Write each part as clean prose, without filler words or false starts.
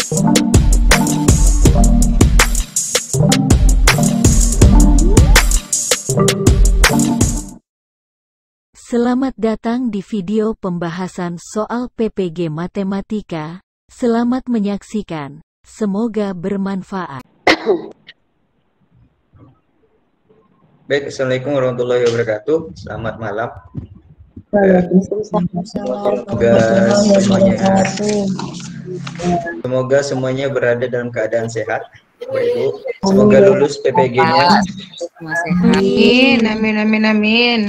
Selamat datang di video pembahasan soal PPG Matematika. Selamat menyaksikan. Semoga bermanfaat. Baik, Assalamualaikum warahmatullahi wabarakatuh. Selamat malam. Semoga semuanya berada dalam keadaan sehat, Bapak Ibu. Semoga lulus PPG-nya. Amin, amin, amin, amin.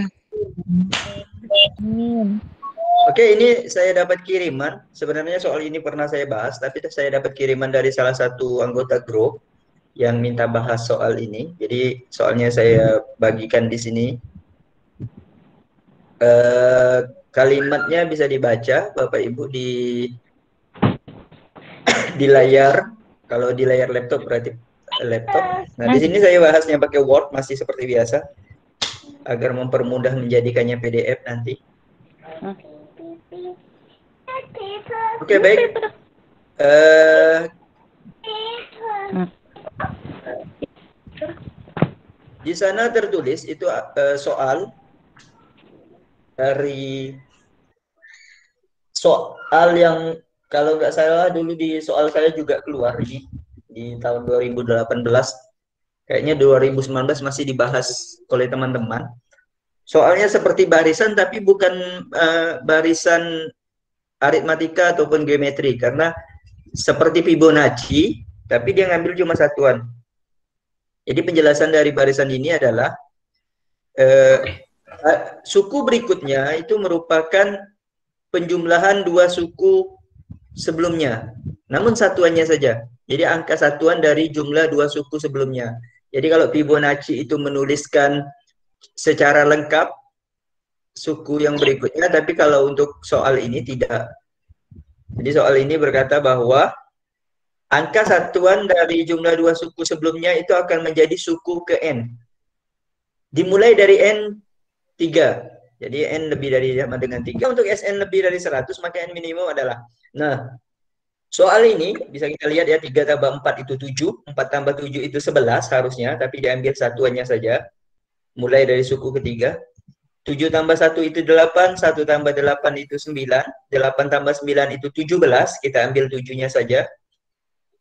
Oke, ini saya dapat kiriman. Sebenarnya soal ini pernah saya bahas, tapi saya dapat kiriman dari salah satu anggota grup yang minta bahas soal ini. Jadi soalnya saya bagikan di sini. Kalimatnya bisa dibaca, Bapak Ibu, di layar. Kalau di layar laptop berarti laptop. Nah, di sini saya bahasnya pakai Word masih seperti biasa, agar mempermudah menjadikannya PDF nanti. Oke, baik. Di sana tertulis itu soal yang kalau nggak salah dulu di soal saya juga keluar di tahun 2018. Kayaknya 2019 masih dibahas oleh teman-teman. Soalnya seperti barisan, tapi bukan barisan aritmatika ataupun geometri, karena seperti Fibonacci, tapi dia ngambil cuma satuan. Jadi penjelasan dari barisan ini adalah suku berikutnya itu merupakan penjumlahan dua suku sebelumnya, namun satuannya saja. Jadi angka satuan dari jumlah dua suku sebelumnya. Jadi kalau Fibonacci itu menuliskan secara lengkap suku yang berikutnya, tapi kalau untuk soal ini tidak. Jadi soal ini berkata bahwa angka satuan dari jumlah dua suku sebelumnya itu akan menjadi suku ke N. Dimulai dari N3. Jadi N lebih dari sama dengan 3. Untuk Sn lebih dari 100, maka N minimum adalah. Nah, soal ini bisa kita lihat ya, 3 tambah 4 itu 7, 4 tambah 7 itu 11 harusnya, tapi diambil satuannya saja. Mulai dari suku ketiga. 7 tambah 1 itu 8, 1 tambah 8 itu 9, 8 tambah 9 itu 17, kita ambil 7-nya saja.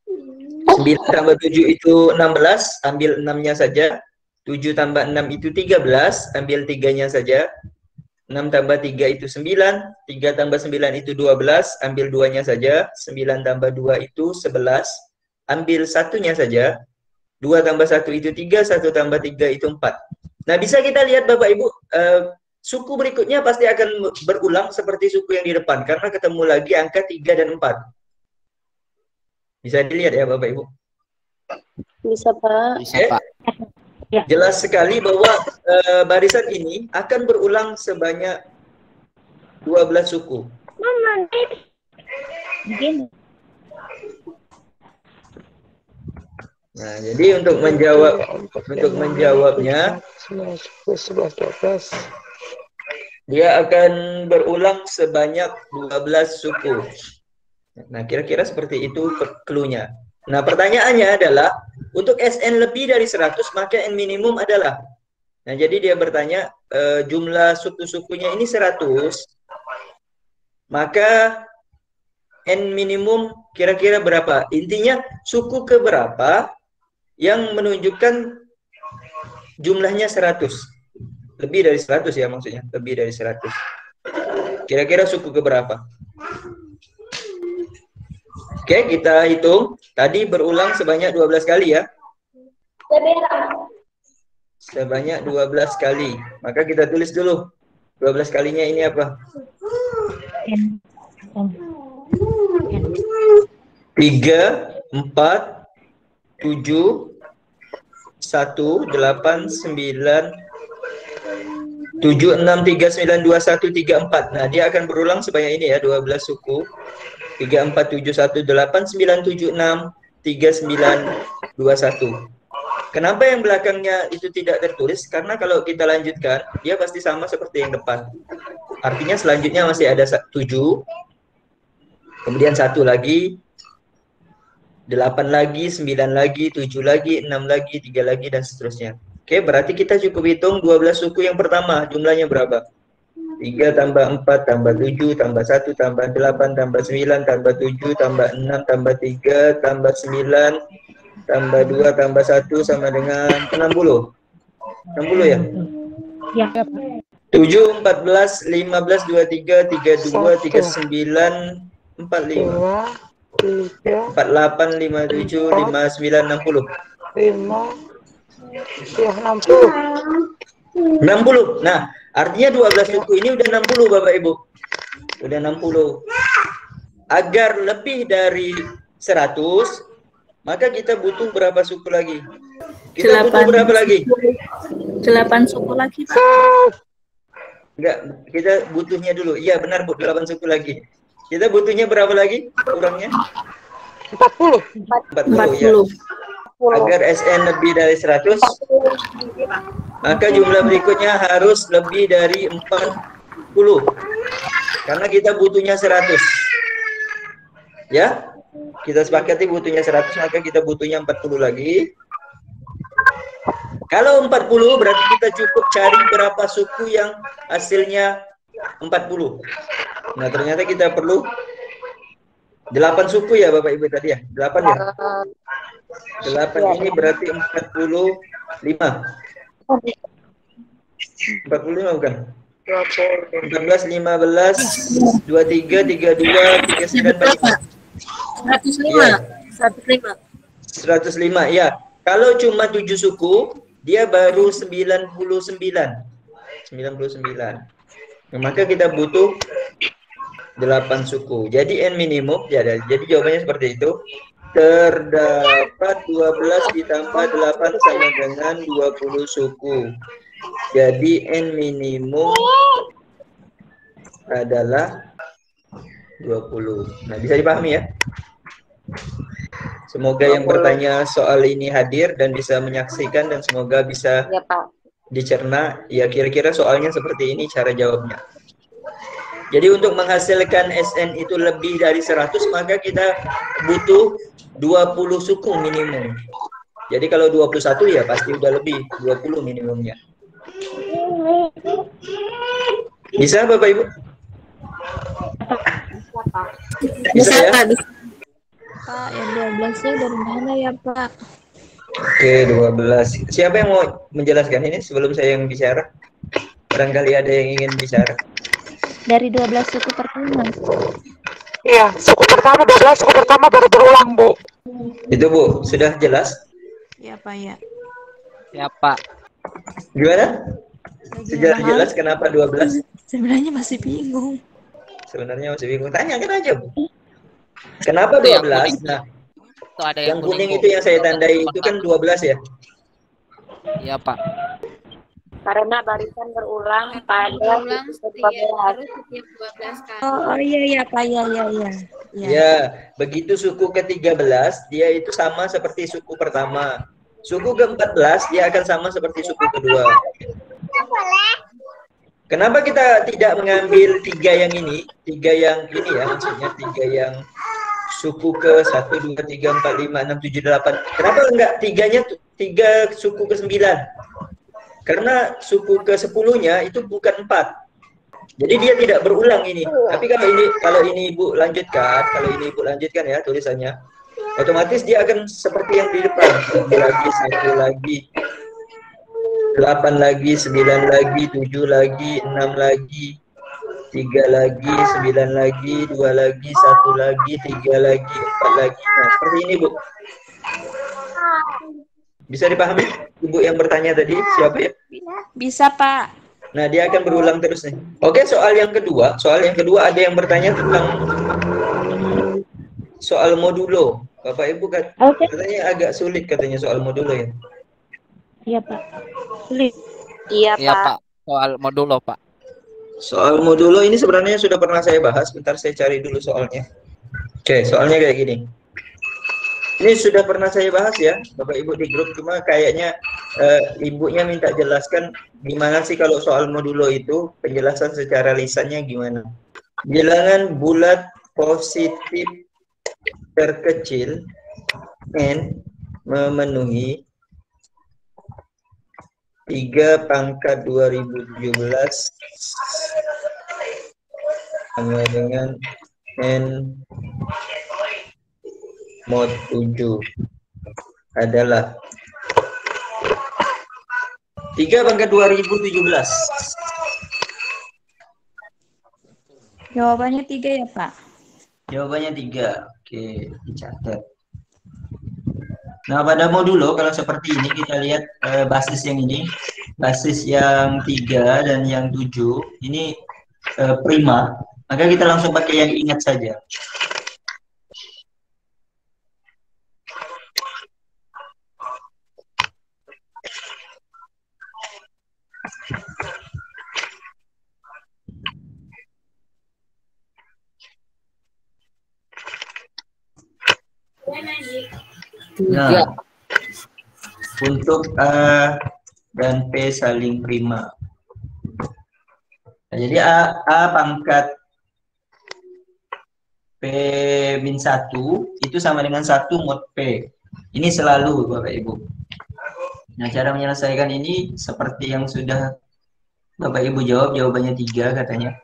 9 tambah 7 itu 16, ambil 6-nya saja. 7 tambah 6 itu 13, ambil 3-nya saja. 6 tambah 3 itu 9, 3 tambah 9 itu 12, ambil 2-nya saja. 9 tambah 2 itu 11, ambil 1-nya saja. 2 tambah 1 itu 3, 1 tambah 3 itu 4. Nah, bisa kita lihat Bapak Ibu, suku berikutnya pasti akan berulang seperti suku yang di depan, karena ketemu lagi angka 3 dan 4. Bisa dilihat ya Bapak Ibu? Bisa Pak. Bisa Pak. Jelas sekali bahwa barisan ini akan berulang sebanyak 12 suku. Nah, jadi untuk menjawabnya, dia akan berulang sebanyak 12 suku. Nah, kira-kira seperti itu clue-nya. Nah, pertanyaannya adalah, untuk Sn lebih dari 100, maka N minimum adalah. Nah, jadi dia bertanya, jumlah suku-sukunya ini 100, maka N minimum kira-kira berapa? Intinya, suku keberapa yang menunjukkan jumlahnya 100. Lebih dari 100 ya maksudnya, lebih dari 100. Kira-kira suku keberapa? Oke, kita hitung. Tadi berulang sebanyak 12 kali ya. Sebanyak 12 kali. Maka kita tulis dulu. 12 kalinya ini apa? 3, 4, 7, 1, 8, 9, 7, 6, 3, 9, 2, 1, 3, 4. Nah, dia akan berulang sebanyak ini ya, 12 suku. 3, 4, 7, 1, 8, 9, 7, 6, 3, 9, 2, 1. Kenapa yang belakangnya itu tidak tertulis? Karena kalau kita lanjutkan, dia pasti sama seperti yang depan. Artinya selanjutnya masih ada 7, kemudian 1 lagi, 8 lagi, 9 lagi, 7 lagi, 6 lagi, 3 lagi, dan seterusnya. Oke, berarti kita cukup hitung 12 suku yang pertama. Jumlahnya berapa? 3 tambah 4 tambah 7 tambah 1 tambah 8 tambah 9 tambah 7 tambah 6 tambah 3 tambah 9 tambah 2 tambah 1 sama dengan 60. 60 ya? Ya. 7, 14, 15, 23, 32, 39, 45, 48, 57, 59, 60. 60. Nah, artinya 12 suku ini udah 60 Bapak Ibu. Udah 60. Agar lebih dari 100, maka kita butuh berapa suku lagi? Kita butuh berapa lagi? 8 suku lagi, Pak. Enggak, kita butuhnya dulu. Iya, benar Bu, 8 suku lagi. Kita butuhnya berapa lagi? Kurangnya? 40 ya. Agar SN lebih dari 100, maka jumlah berikutnya harus lebih dari 40. Karena kita butuhnya 100. Ya? Kita sepakati butuhnya 100, maka kita butuhnya 40 lagi. Kalau 40 berarti kita cukup cari berapa suku yang hasilnya 40. Nah, ternyata kita perlu 8 suku ya Bapak Ibu tadi ya? 8 ya? 8 ini berarti 45. 45 bukan? 14, 15, 23, 32, 39, 45. 105. 105, ya. Kalau cuma 7 suku, dia baru 99. Nah, maka kita butuh 8 suku. Jadi N minimum, ya, jadi jawabannya seperti itu. Terdapat 12 ditambah 8 sama dengan 20 suku. Jadi N minimum adalah 20. Nah, bisa dipahami ya? Semoga yang bertanya soal ini hadir dan bisa menyaksikan, dan semoga bisa Ya, Pak. dicerna. Ya, kira-kira soalnya seperti ini cara jawabnya. Jadi untuk menghasilkan SN itu lebih dari 100, maka kita butuh 20 suku minimum. Jadi kalau 21 ya pasti udah lebih, 20 minimumnya. Bisa Bapak Ibu? Bisa ya? Pak, yang 12-nya dari mana ya, Pak? Oke, 12. Siapa yang mau menjelaskan ini sebelum saya yang bicara? Barangkali ada yang ingin bicara. Dari 12 suku pertama. Iya, suku pertama 12, suku pertama baru berulang, Bu. Itu Bu, sudah jelas? Ya, Pak, ya. Ya, Pak. Gimana? Sudah jelas kenapa 12? Sebenarnya masih bingung. Sebenarnya masih bingung. Tanyakan aja, Bu. Kenapa 12? Nah, Itu ada yang kuning Bu. itu yang saya tandai itu kan 12 ya? Iya, Pak. Karena barisan berulang pada setiap 12 kali. Oh iya Pak, ya. Ya, begitu suku ke-13 dia itu sama seperti suku pertama. Suku ke-14 dia akan sama seperti suku kedua. Kenapa kita tidak mengambil 3 yang ini? 3 yang ini ya, maksudnya 3 yang suku ke 1, 2, 3, 4, 5, 6, 7, 8. Kenapa enggak 3 suku ke-9? Karena suku ke-10-nya itu bukan 4. Jadi dia tidak berulang ini. Tapi kalau ini Ibu lanjutkan, ya tulisannya, otomatis dia akan seperti yang di depan. 1 lagi, 1 lagi, 8 lagi, 9 lagi, 7 lagi, 6 lagi, 3 lagi, 9 lagi, 2 lagi, 1 lagi, 3 lagi, 4 lagi. Nah, seperti ini, Bu. Bisa dipahami? Ibu yang bertanya tadi siapa ya? Bisa, Pak. Nah, dia akan berulang terus nih. Oke, soal yang kedua ada yang bertanya tentang soal modulo. Bapak Ibu katanya agak sulit katanya soal modulo ya. Iya, Pak. Sulit. Iya, Iya, Pak. Pak. Soal modulo, Pak. Soal modulo ini sebenarnya sudah pernah saya bahas. Bentar saya cari dulu soalnya. Oke, soalnya kayak gini. Ini sudah pernah saya bahas ya, Bapak Ibu di grup, cuma kayaknya ibunya minta jelaskan gimana sih kalau soal modulo itu, penjelasan secara lisannya gimana. Bilangan bulat positif terkecil N memenuhi 3 pangkat 2017 sama dengan N mod 7 adalah 3 pangkat 2017. Jawabannya 3 ya, Pak? Jawabannya 3. Oke, dicatat. Nah, pada modulo kalau seperti ini kita lihat basis yang ini, basis yang 3 dan yang 7 ini prima, maka kita langsung pakai yang ingat saja. Nah, untuk A dan P saling prima. Nah, jadi A pangkat P-1 itu sama dengan 1 mod P. Ini selalu Bapak Ibu. Nah, cara menyelesaikan ini seperti yang sudah Bapak Ibu jawab, jawabannya 3 katanya.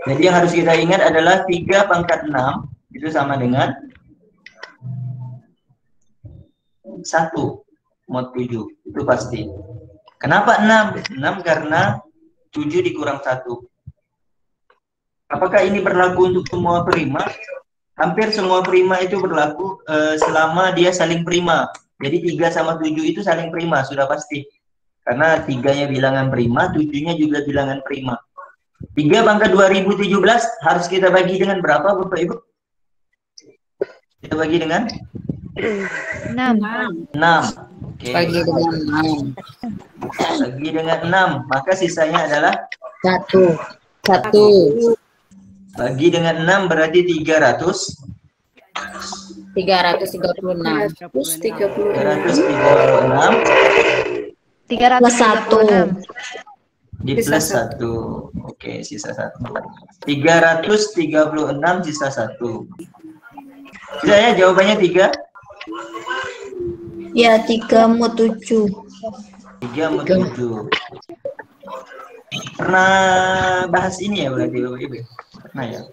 Jadi yang harus kita ingat adalah 3 pangkat 6 itu sama dengan 1 mod 7, itu pasti. Kenapa 6? 6 karena 7 dikurang 1. Apakah ini berlaku untuk semua prima? Hampir semua prima itu berlaku selama dia saling prima. Jadi 3 sama 7 itu saling prima, sudah pasti. Karena 3-nya bilangan prima, 7-nya juga bilangan prima. 3 pangkat 2017 harus kita bagi dengan berapa Bapak Ibu? Kita bagi dengan 6. 6. Oke. Bagi dengan 6. Bagi dengan 6, maka sisanya adalah 1. bagi dengan 6 berarti 300. 336. 336 plus 1. di plus 1. Oke, sisa 1. 336 sisa 1. Bisa ya jawabannya 3? Ya, 3 mod 7. 3 mod 7. Pernah bahas ini ya berarti Bapak Ibu? Pernah ya?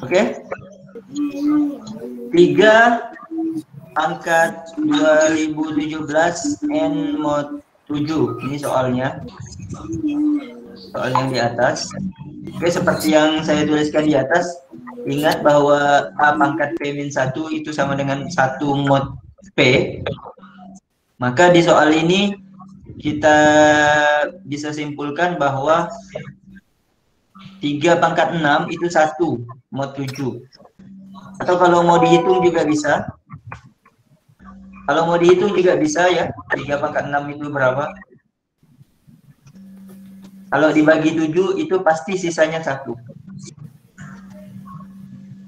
Oke. 3 pangkat 2017 N mod 7. Ini soalnya. Soal yang di atas. Oke, seperti yang saya tuliskan di atas, ingat bahwa A pangkat P-1 itu sama dengan 1 mod P. Maka di soal ini kita bisa simpulkan bahwa 3 pangkat 6 itu 1 mod 7. Atau kalau mau dihitung juga bisa. Kalau mau dihitung juga bisa ya. 3 pangkat 6 itu berapa? Kalau dibagi 7 itu pasti sisanya 1.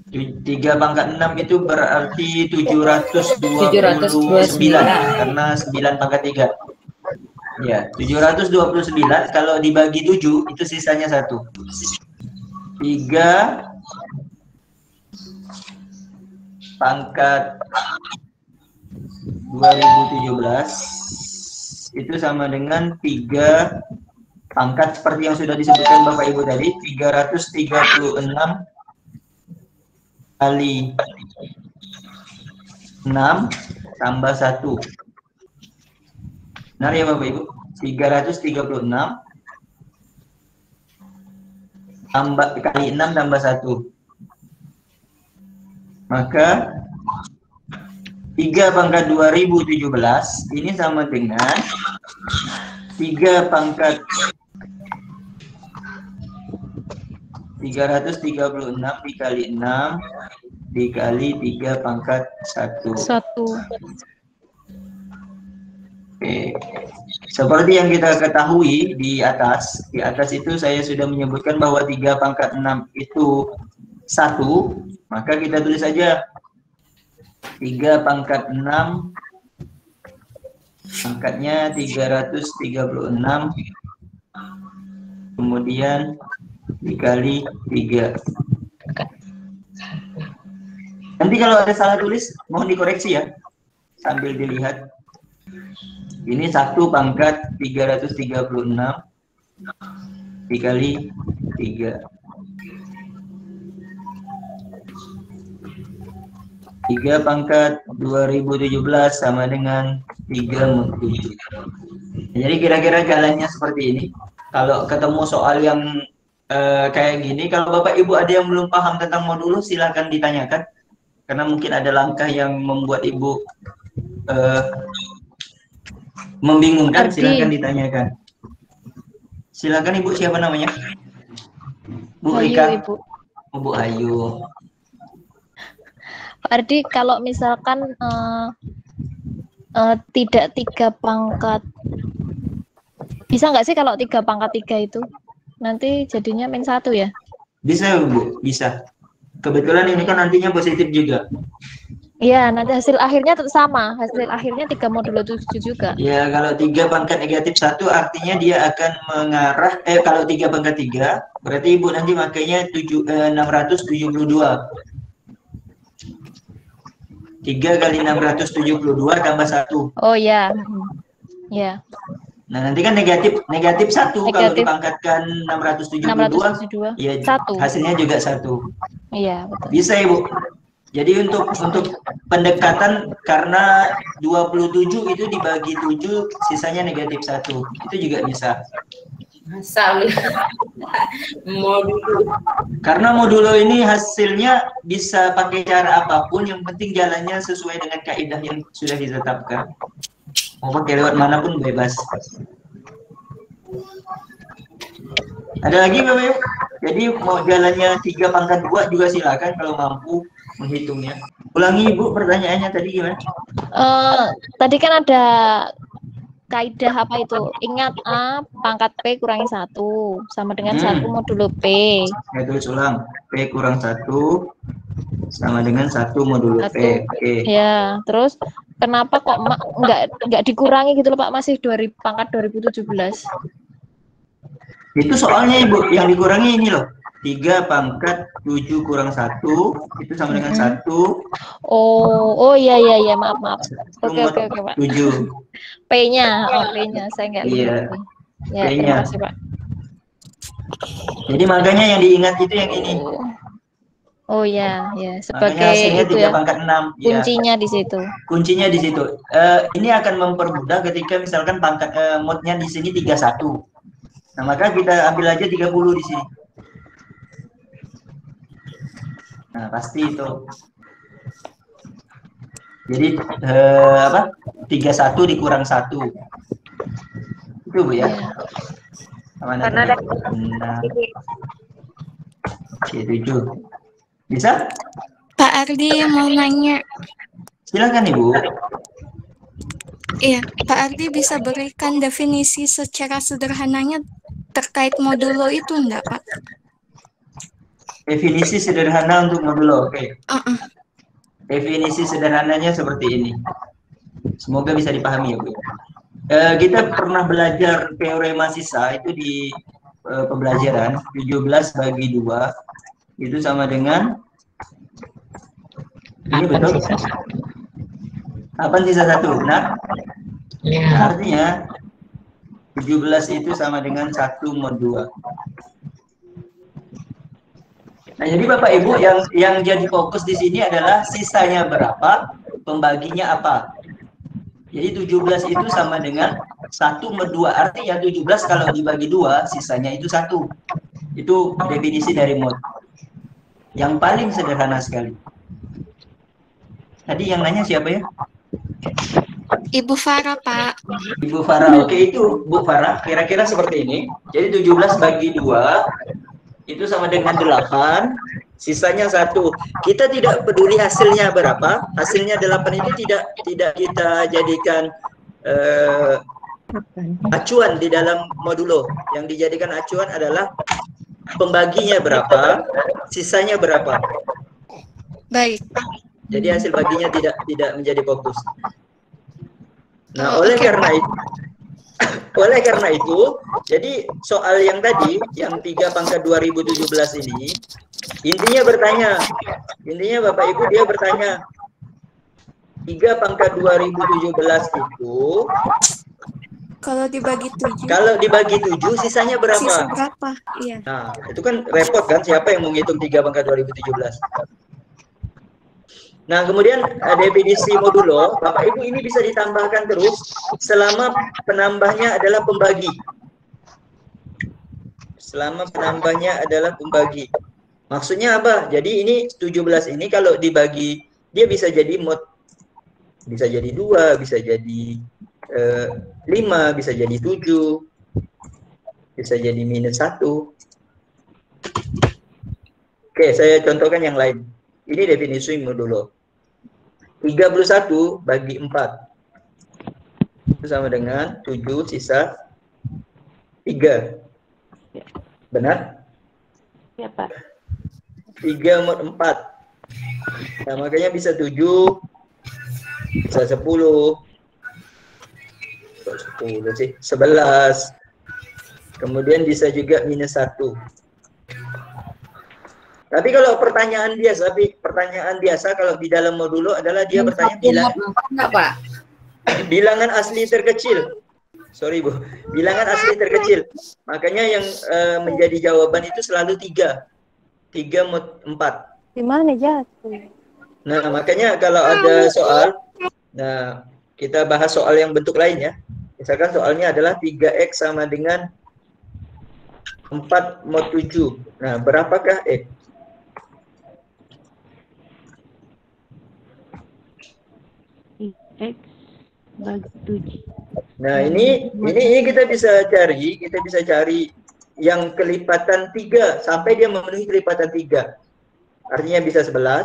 3 pangkat 6 itu berarti 729 karena 9 pangkat 3. Ya, 729 kalau dibagi 7 itu sisanya 1. 3 pangkat 2017 itu sama dengan 3 pangkat seperti yang sudah disebutkan Bapak Ibu tadi, 336 kali 6 tambah 1. Benar ya Bapak Ibu? 336 tambah kali 6 tambah 1. Maka 3 pangkat 2017 ini sama dengan 3 pangkat 336 dikali 6 dikali 3 pangkat 1. Oke. Seperti yang kita ketahui di atas itu saya sudah menyebutkan bahwa 3 pangkat 6 itu 1, maka kita tulis saja 3 pangkat 6 pangkatnya 336 kemudian dikali 3. Nanti kalau ada salah tulis, mohon dikoreksi ya. Sambil dilihat. Ini 1 pangkat 336 dikali 3. 3 pangkat 2017 sama dengan 3/7. Jadi kira-kira jalannya seperti ini. Kalau ketemu soal yang kayak gini, kalau Bapak Ibu ada yang belum paham tentang modulo, silakan ditanyakan. Karena mungkin ada langkah yang membuat Ibu membingungkan, silakan ditanyakan. Silakan Ibu, siapa namanya? Bu Rika. Ibu. Bu Ayu. Pak Ardi, kalau misalkan tidak 3 pangkat, bisa nggak sih kalau 3 pangkat 3 itu? Nanti jadinya -1 ya? Bisa Bu, bisa. Kebetulan ini kan nantinya positif juga. Iya, nanti hasil akhirnya tetap sama. Hasil akhirnya 3 modulo 7 juga. Ya, kalau 3 pangkat negatif 1 artinya dia akan mengarah, kalau 3 pangkat 3, berarti Ibu nanti makanya 672. 3 kali 672 tambah 1. Oh ya. Ya. Nah, nanti kan negatif 1 kalau dipangkatkan 672, ya 1. hasilnya juga 1. Iya, betul. Bisa Ibu. Jadi untuk pendekatan, karena 27 itu dibagi 7, sisanya negatif 1. Itu juga bisa. Masa modulo. Karena modulo ini hasilnya bisa pakai cara apapun, yang penting jalannya sesuai dengan kaidah yang sudah ditetapkan. Mau pakai lewat manapun bebas. Ada lagi Bapak Ibu? Jadi mau jalannya 3 pangkat 2 juga silakan kalau mampu menghitungnya. Ulangi Ibu pertanyaannya tadi gimana? Tadi kan ada kaidah apa itu? Ingat A pangkat P kurangi 1 sama dengan 1 modulo P. Ya, tulis ulang. P kurang 1 sama dengan 1 modulo P. Oke. Ya, terus kenapa kok nggak dikurangi gitu loh Pak, masih pangkat 2017? Itu soalnya Ibu, yang dikurangi ini loh. 3 pangkat 7 kurang 1 itu sama dengan 1. Oh iya, maaf. Oke Pak. 7. P-nya saya nggak lihat. Ya, terima kasih Pak. Jadi makanya yang diingat itu yang ini. Oh ya, sebagai hasilnya itu 3 ya. pangkat 6. Kuncinya di situ. Kuncinya di situ. Ini akan mempermudah ketika misalkan pangkat modnya di sini 31. Nah, maka kita ambil aja 30 di sini. Nah, pasti itu. Jadi 31 dikurang 1. Itu Bu ya. Karena ada 7. Bisa? Pak Ardi mau nanya. Silakan Ibu. Iya, Pak Ardi bisa berikan definisi secara sederhananya terkait modulo itu enggak, Pak? Definisi sederhana untuk modulo, oke. Definisi sederhananya seperti ini. Semoga bisa dipahami ya Bu. Kita pernah belajar teorema sisa itu di pembelajaran 17 bagi 2 itu sama dengan ini betul? 8 sisa 1, benar? Ya. Artinya 17 itu sama dengan 1 mod 2. Nah, jadi Bapak Ibu yang jadi fokus di sini adalah sisanya berapa, pembaginya apa. Jadi 17 itu sama dengan 1 mod 2. Artinya 17 kalau dibagi 2, sisanya itu 1. Itu definisi dari mod. Yang paling sederhana sekali. Tadi yang nanya siapa ya? Ibu Farah, Pak. Ibu Farah, oke itu Bu Farah. Kira-kira seperti ini. Jadi 17 bagi 2 itu sama dengan 8, sisanya 1. Kita tidak peduli hasilnya berapa. Hasilnya 8 itu tidak kita jadikan acuan di dalam modulo. Yang dijadikan acuan adalah pembaginya berapa, sisanya berapa. Baik. Jadi hasil baginya tidak menjadi fokus. Nah, oleh karena itu, jadi soal yang tadi, yang 3 pangkat 2017 ini, intinya bertanya, Intinya Bapak Ibu dia bertanya 3 pangkat 2017 itu Kalau dibagi 7. kalau dibagi 7 sisanya berapa? Sisa berapa? Iya. Nah, itu kan repot kan, siapa yang mau ngitung 3 pangkat 2017? Nah, kemudian definisi modulo, Bapak Ibu ini bisa ditambahkan terus selama penambahnya adalah pembagi. Selama penambahnya adalah pembagi. Maksudnya apa? Jadi ini 17 ini kalau dibagi, dia bisa jadi mod, bisa jadi 2, bisa jadi 5, bisa jadi 7, bisa jadi minus 1. Oke, saya contohkan yang lain. Ini definisi modulo. 31 bagi 4. Itu sama dengan 7 sisa 3. Benar? Ya, Pak. 3 mod 4. Nah, makanya bisa 7, bisa 10. 10 sih, 11. Kemudian bisa juga minus 1. Tapi kalau pertanyaan biasa kalau di dalam modulo adalah dia bertanya bilangan asli terkecil. Sorry Bu, bilangan asli terkecil. Makanya yang menjadi jawaban itu selalu 3. 3 mod 4. Di mana jatuh? Nah, makanya kalau ada soal, nah kita bahas soal yang bentuk lain ya. Misalkan soalnya adalah 3X sama dengan 4 mod 7. Nah, berapakah X? X bagi 7. Nah, ini kita bisa cari yang kelipatan 3 sampai dia memenuhi kelipatan 3. Artinya bisa 11.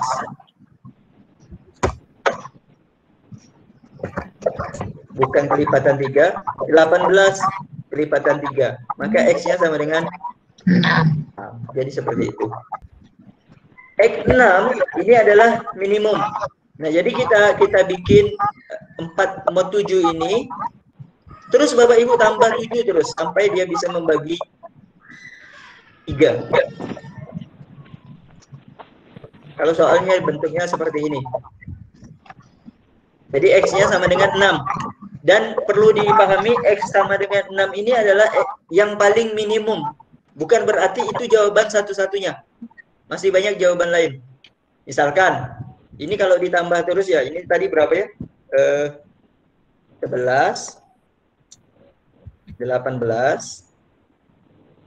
Bukan kelipatan 3, 18 kelipatan 3. Maka X-nya sama dengan 6. Jadi seperti itu. X6 ini adalah minimum. Nah, jadi kita bikin 4 mod 7 ini. Terus Bapak Ibu tambah 7 terus sampai dia bisa membagi 3. Kalau soalnya bentuknya seperti ini. Jadi X-nya sama dengan 6. Dan perlu dipahami X sama dengan 6 ini adalah yang paling minimum. Bukan berarti itu jawaban satu-satunya. Masih banyak jawaban lain. Misalkan, ini kalau ditambah terus ya, ini tadi berapa ya? 11, 18,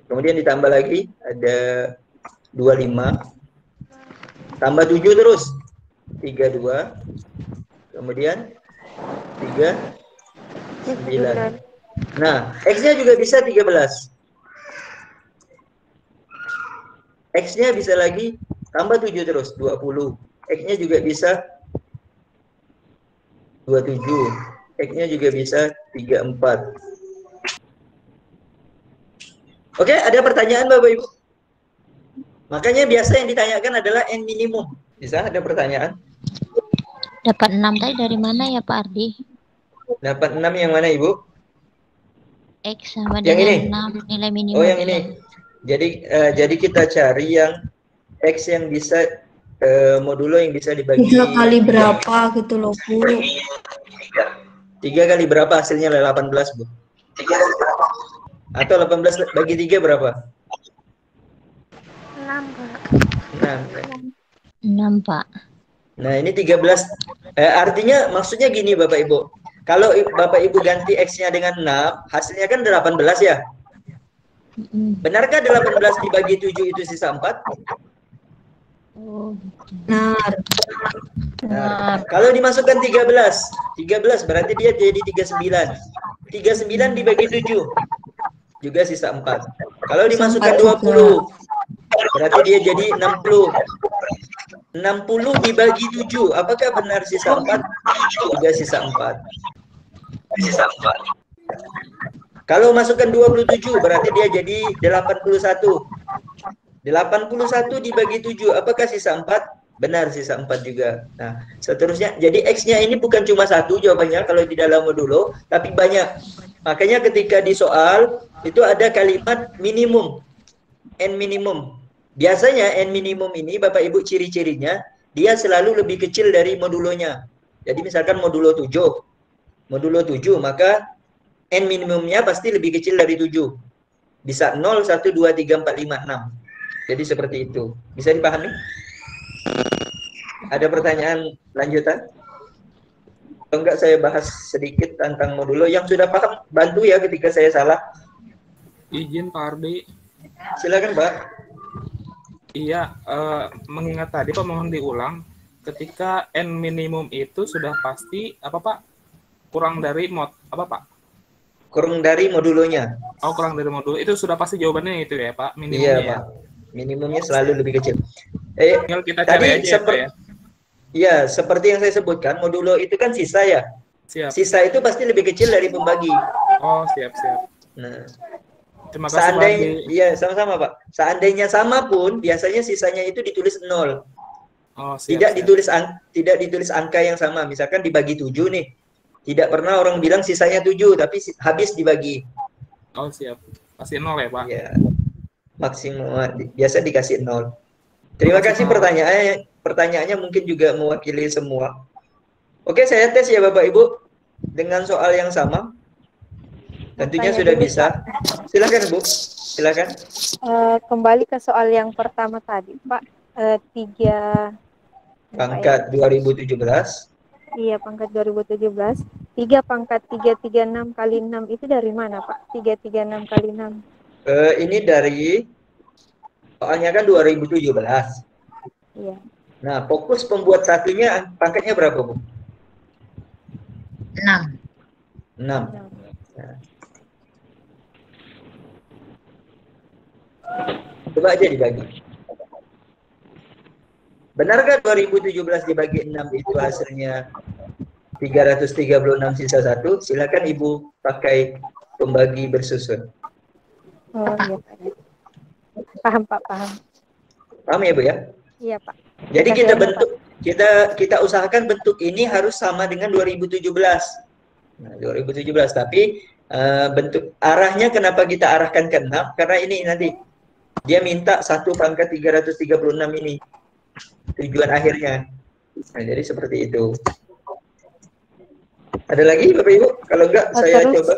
kemudian ditambah lagi, ada 25, tambah 7 terus, 32, kemudian 3, 9. Nah, X-nya juga bisa 13. X-nya bisa lagi tambah 7 terus, 20. X-nya juga bisa 27. X-nya juga bisa 34. Oke, ada pertanyaan Bapak Ibu? Makanya biasa yang ditanyakan adalah N minimum. Bisa ada pertanyaan? Dapat 6 tadi dari mana ya Pak Ardi? Dapat 6 yang mana Ibu? X sama yang dengan ini? 6 nilai minimum. Oh, yang ini. Jadi kita cari yang X yang bisa modulo yang bisa dibagi 3 kali berapa gitu loh Bu? 3 kali berapa hasilnya? 18 Bu. 3 kali berapa? Atau 18 bagi 3 berapa? 6 Pak. 6 Pak. Nah, ini 13. Artinya maksudnya gini Bapak Ibu. Kalau Bapak Ibu ganti X-nya dengan 6, hasilnya kan 18 ya? Benarkah 18 dibagi 7 itu sisa 4? Oh, Benar. Nah, kalau dimasukkan 13 berarti dia jadi 39. 39 dibagi 7 juga sisa 4. Kalau dimasukkan 20 berarti dia jadi 60. 60 dibagi 7, apakah benar sisa 4? Juga sisa 4. Sisa 4. Kalau masukkan 27 berarti dia jadi 81. 81 dibagi 7, apakah sisa 4? Benar, sisa 4 juga. Nah, seterusnya. Jadi X-nya ini bukan cuma satu jawabannya kalau di dalam modulo, tapi banyak. Makanya ketika di soal, itu ada kalimat minimum. N minimum. Biasanya N minimum ini, Bapak Ibu ciri-cirinya, dia selalu lebih kecil dari modulonya. Jadi misalkan modulo 7, maka N minimumnya pasti lebih kecil dari 7. Bisa 0, 1, 2, 3, 4, 5, 6. Jadi seperti itu. Bisa dipahami? Ada pertanyaan lanjutan? Kalau enggak saya bahas sedikit tentang modulo. Yang sudah paham, bantu ya ketika saya salah. Izin Pak Ardi. Silakan Pak. Iya, mengingat tadi Pak mohon diulang. Ketika N minimum itu sudah pasti apa Pak? Kurang dari apa Pak? Kurang dari modulonya. Oh, kurang dari modulo. Itu sudah pasti jawabannya itu ya Pak? Minimumnya Iya ya? Pak. Minimumnya selalu lebih kecil. Tinggal kita cari aja ya. Iya, seperti yang saya sebutkan, modulo itu kan sisa ya. Siap. Sisa itu pasti lebih kecil dari pembagi. Oh, siap. Nah, terima kasih seandainya, Pak. iya sama-sama Pak. Seandainya sama pun, biasanya sisanya itu ditulis 0. Oh, siap, tidak ditulis angka yang sama. Misalkan dibagi 7 nih. Tidak pernah orang bilang sisanya 7, tapi habis dibagi. Oh, siap. Pasti 0 ya, Pak? Ya. Maksimal biasa dikasih 0. Terima kasih pertanyaannya mungkin juga mewakili semua. Oke, saya tes ya Bapak Ibu dengan soal yang sama. Tentunya sudah bisa. Silakan Bu. Silakan. Kembali ke soal yang pertama tadi, Pak. 3 pangkat 2017. Iya, pangkat 2017. 3 pangkat 336 kali 6 itu dari mana, Pak? 336 kali 6. Ini dari soalnya kan 2017. Iya. Nah, fokus pembuat satunya pangkatnya berapa, Bu? 6. 6. Nah. Coba aja dibagi. Benarkah 2017 dibagi 6 itu hasilnya 336 sisa 1? Silakan Ibu pakai pembagi bersusun. Oh iya Pak. Paham Pak, paham. Paham ya Bu ya? Iya Pak. Jadi kita bentuk, kita usahakan bentuk ini harus sama dengan 2017. Nah, 2017, tapi bentuk arahnya kenapa kita arahkan ke 6? Karena ini nanti dia minta 1 pangkat 336 ini. Tujuan akhirnya. Nah, jadi seperti itu. Ada lagi Bapak Ibu? Kalau enggak saya coba.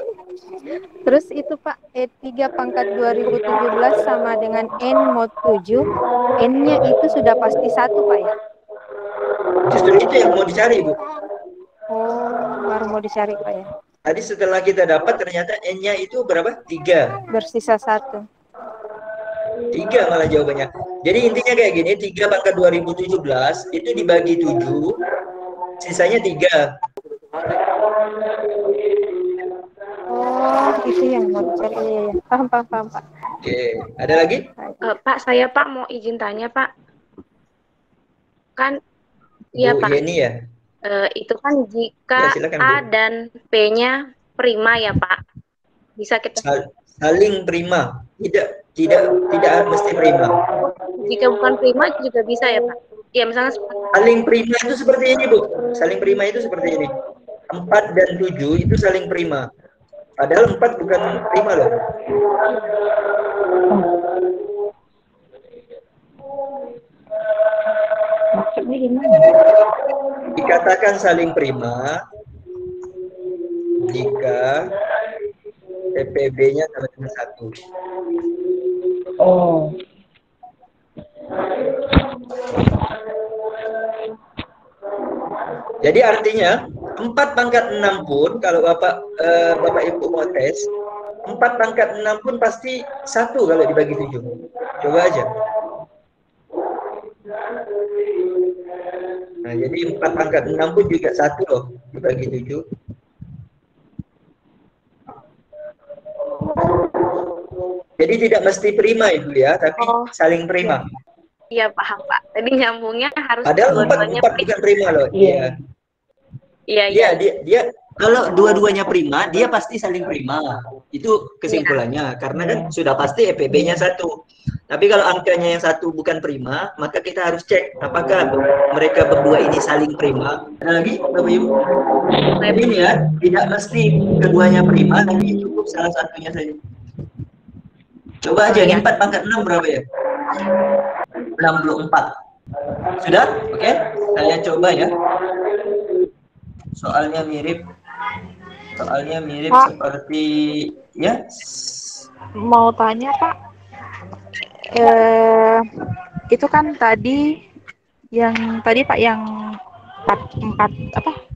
Terus itu Pak, 3 pangkat 2017 sama dengan N mod 7. N-nya itu sudah pasti 1 Pak ya? Justru itu yang mau dicari Bu. Oh, baru mau dicari Pak ya. Tadi setelah kita dapat ternyata N-nya itu berapa? 3. Bersisa 1. 3 malah jawabannya. Jadi intinya kayak gini, 3 pangkat 2017 itu dibagi 7, sisanya 3. Oh, itu yang mau dicari. Iya. Paham Pak. Oke, ada lagi? Pak, saya Pak mau izin tanya Pak. Kan, iya Pak. Yeni ya? Itu kan jika Ya, silakan, A Bu. dan P-nya prima ya Pak. Bisa kita saling prima. Tidak mesti prima. Jika bukan prima juga bisa ya Pak. Ya misalnya Saling prima itu seperti ini Bu. Saling prima itu seperti ini. 4 dan 7 itu saling prima. Padahal 4 bukan prima loh. Maksudnya gimana? Dikatakan saling prima jika TPB-nya sama dengan 1. Oh. Jadi artinya 4 pangkat 6 pun kalau Bapak Ibu mau tes, 4 pangkat 6 pun pasti 1 kalau dibagi 7. Coba aja. Nah, jadi 4 pangkat 6 pun juga 1 loh dibagi 7. Jadi tidak mesti prima Ibu ya, tapi saling prima. iya paham Pak. Tadi nyambungnya harus Padahal 4 bukan prima loh. Iya. Iya. Dia kalau dua-duanya prima, dia pasti saling prima. Itu kesimpulannya. Karena kan sudah pasti EPB-nya 1. Tapi kalau angkanya yang 1 bukan prima, maka kita harus cek apakah mereka berdua ini saling prima. Ada lagi Bapak Ibu? Ini ya, tidak mesti keduanya prima, tapi cukup salah satunya saja. Coba aja, 4 pangkat 6 berapa ya? 64. Sudah? Oke, saya coba ya. Soalnya mirip Pak. seperti ya. Mau tanya Pak, itu kan tadi Pak yang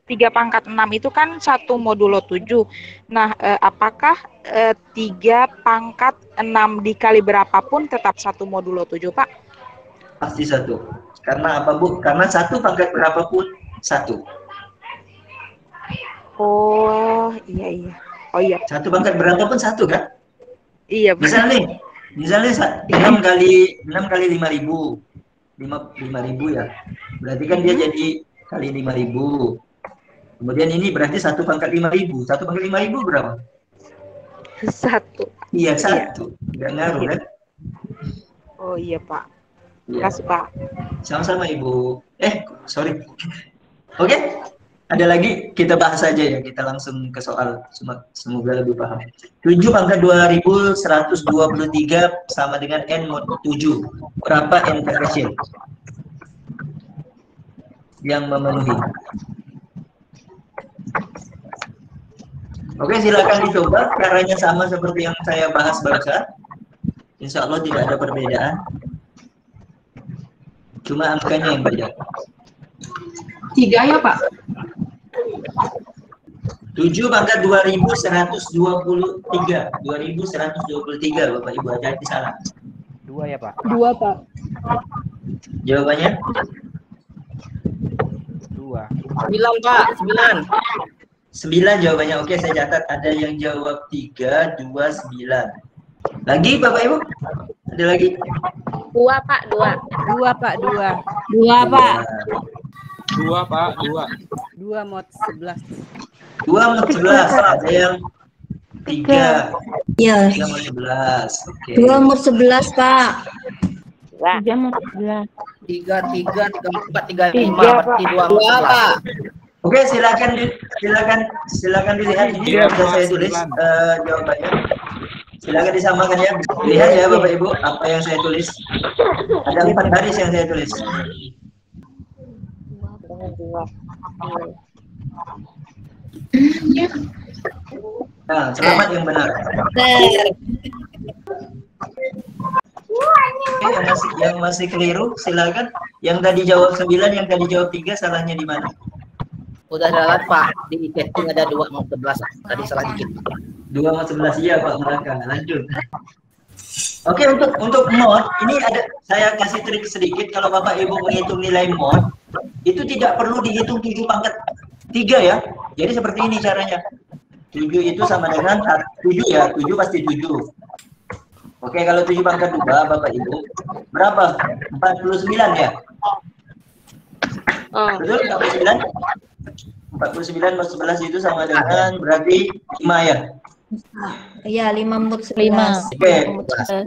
3 pangkat 6 itu kan 1 modulo 7. Nah, apakah 3 pangkat 6 dikali berapapun tetap 1 modulo 7 Pak? Pasti 1. Karena apa Bu? Karena 1 pangkat berapapun 1. Oh iya. Oh iya. 1 pangkat berapapun 1 kan? Iya. Misalnya 6 kali 5.000. 5.000 ya. Berarti kan dia jadi kali 5.000. Kemudian ini berarti 1 pangkat 5.000. 1 pangkat 5.000 berapa? 1. Iya, 1. Enggak ngaruh kan? Oh iya Pak. Iya. Makasih Pak. Sama-sama Ibu. Sorry. Oke. Ada lagi, kita bahas saja ya. Kita langsung ke soal. Semoga lebih paham. 7 pangkat 2.123 sama dengan N mod 7. Berapa N terkecil yang memenuhi? Oke, silakan dicoba. Caranya sama seperti yang saya bahas barusan. Insya Allah tidak ada perbedaan. Cuma angkanya yang beda. 3 ya Pak? 7 pangkat 2.123. 2.123 Bapak Ibu, hati-hati salah. 2 ya Pak? 2 Pak. Jawabannya? 2. 9 Pak, 9. 9 jawabannya. Oke, saya catat. Ada yang jawab 3, 2, 9. Lagi Bapak Ibu? Ada lagi? 2 Pak, 2. 2 Pak, 2. 2 Pak. 2 Pak, 2. 2 mod 11. 2 mod 11. Ada yang 3. Iya. 3 mod 11. Oke. 2 mod 11 Pak. 3 mod 11. 3, 4, 3, 5. 3 Pak. 2 Pak. Oke, silakan dilihat ini sudah saya tulis jawabannya. Silakan disamakan ya. Lihat ya Bapak Ibu apa yang saya tulis. Ada 4 baris yang saya tulis. Nah, selamat yang benar. Oke, yang masih keliru silakan. Yang tadi jawab 9, yang tadi jawab 3, salahnya di mana? Udah ralat Pak, di chatting ada 2 mau 11. Tadi salah dikit. 2 mod 11 iya Pak Melaka. Lanjut. Oke, untuk mod ini ada saya kasih trik sedikit. Kalau Bapak Ibu menghitung nilai mod itu tidak perlu dihitung 7 pangkat 3 ya. Jadi seperti ini caranya. 7 itu sama dengan 7 ya. 7 pasti 7. Oke, kalau 7 pangkat 2 Bapak Ibu berapa? 49 ya. Betul 49? 49 mod 11 itu sama dengan berarti 5 ya. Iya, 5 mod 11. Oke.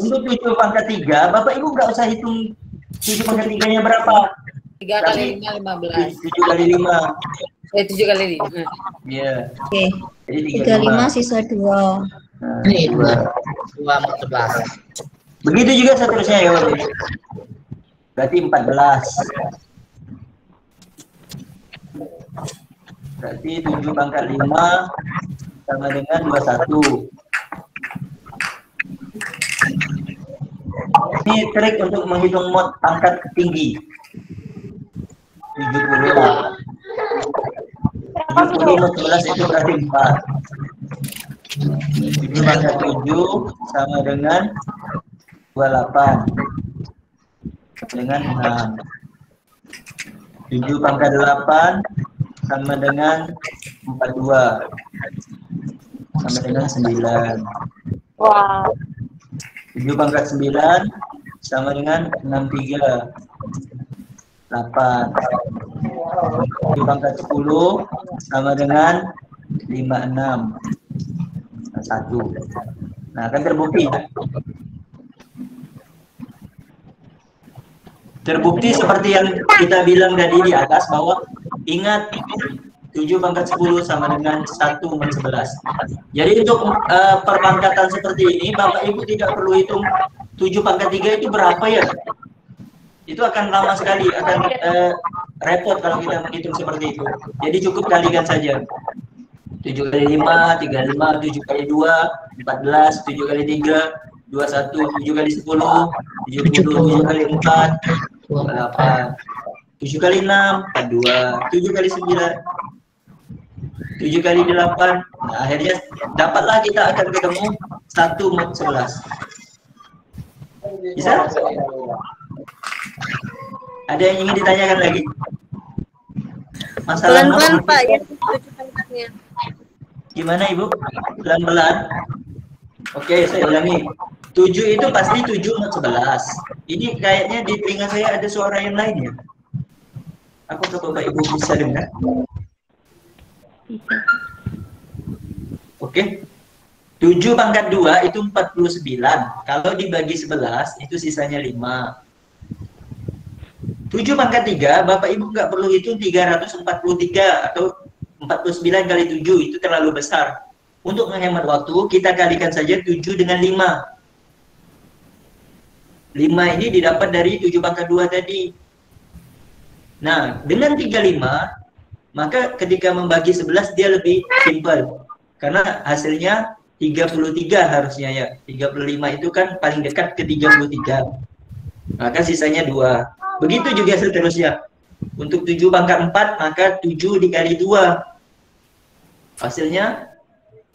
Untuk 7 pangkat 3, Bapak Ibu nggak usah hitung 7 pangkat 3-nya berapa. 3 kali 5, 15. 7 kali 5. 7 kali 5. Iya. Oke. Jadi 35 sisa 2. Nah, Ini 2 mod 11. begitu juga seterusnya ya Bapak Ibu. Berarti 14. Berarti 7 pangkat 5 sama dengan 21. Ini trik untuk menghitung mod pangkat tinggi. 70. 70 mod 11 itu berarti 4. 7 pangkat 7 sama dengan 28. Dengan 6. 7 pangkat 8 sama dengan 42. Sama dengan 9. Wah. 7 pangkat 9 sama dengan 63. 8. 7 pangkat 10 sama dengan 56. 1. Nah, kan terbukti ya. Terbukti seperti yang kita bilang tadi di atas bahwa ingat 7 pangkat 10 sama dengan 1 mod 11. Jadi untuk perpangkatan seperti ini Bapak Ibu tidak perlu hitung 7 pangkat 3 itu berapa ya. itu akan lama sekali, akan repot kalau kita menghitung seperti itu. Jadi cukup kalikan saja. 7 kali 5, 35, 7 kali 2, 14, 7 kali 3, 21, 7 kali 10, 70, 7 kali 4, 28, 7 kali 6, 42, 7 kali 9, 7 kali 8. Nah, akhirnya dapatlah kita akan ketemu 1 mod 11. Bisa? Ada yang ingin ditanyakan lagi? Masalah Pelan-pelan Pak ya, 7 pangkatnya. Gimana Ibu? Pelan-pelan. Oke, saya ulangi. 7 itu pasti 7 mod 11. Ini kayaknya di telinga saya ada suara yang lain ya. Apakah Bapak Ibu bisa dengar? Oke. 7 pangkat 2 itu 49. Kalau dibagi 11 itu sisanya 5. 7 pangkat 3, Bapak Ibu nggak perlu hitung 343 atau 49 kali 7, itu terlalu besar. Untuk menghemat waktu, kita kalikan saja 7 dengan 5. 5 ini didapat dari 7 pangkat 2 tadi. Nah, dengan 35, maka ketika membagi 11 dia lebih simpel. Karena hasilnya 33 harusnya ya. 35 itu kan paling dekat ke 33. Maka sisanya 2. Begitu juga seterusnya. Untuk 7 pangkat 4, maka 7 dikali 2. Hasilnya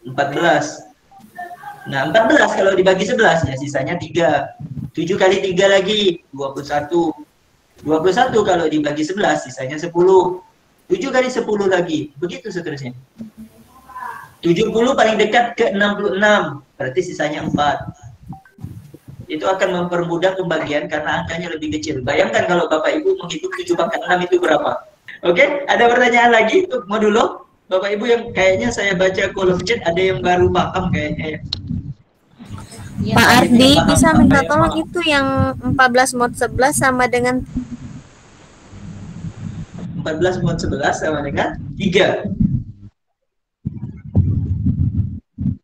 14. Nah, 14 kalau dibagi 11, ya sisanya 3. 7 kali 3 lagi, 21. 21 kalau dibagi 11, sisanya 10. 7 kali 10 lagi, begitu seterusnya. 70 paling dekat ke 66, berarti sisanya 4. Itu akan mempermudah pembagian karena angkanya lebih kecil. Bayangkan kalau Bapak Ibu menghitung 7 pangkat 6 itu berapa. Oke, ada pertanyaan lagi untuk modulo? Bapak Ibu yang kayaknya saya baca kolom chat ada yang baru paham kayaknya. Pak Ardi bisa minta tolong itu yang 14 mod 11 sama dengan 14 mod 11 sama dengan 3.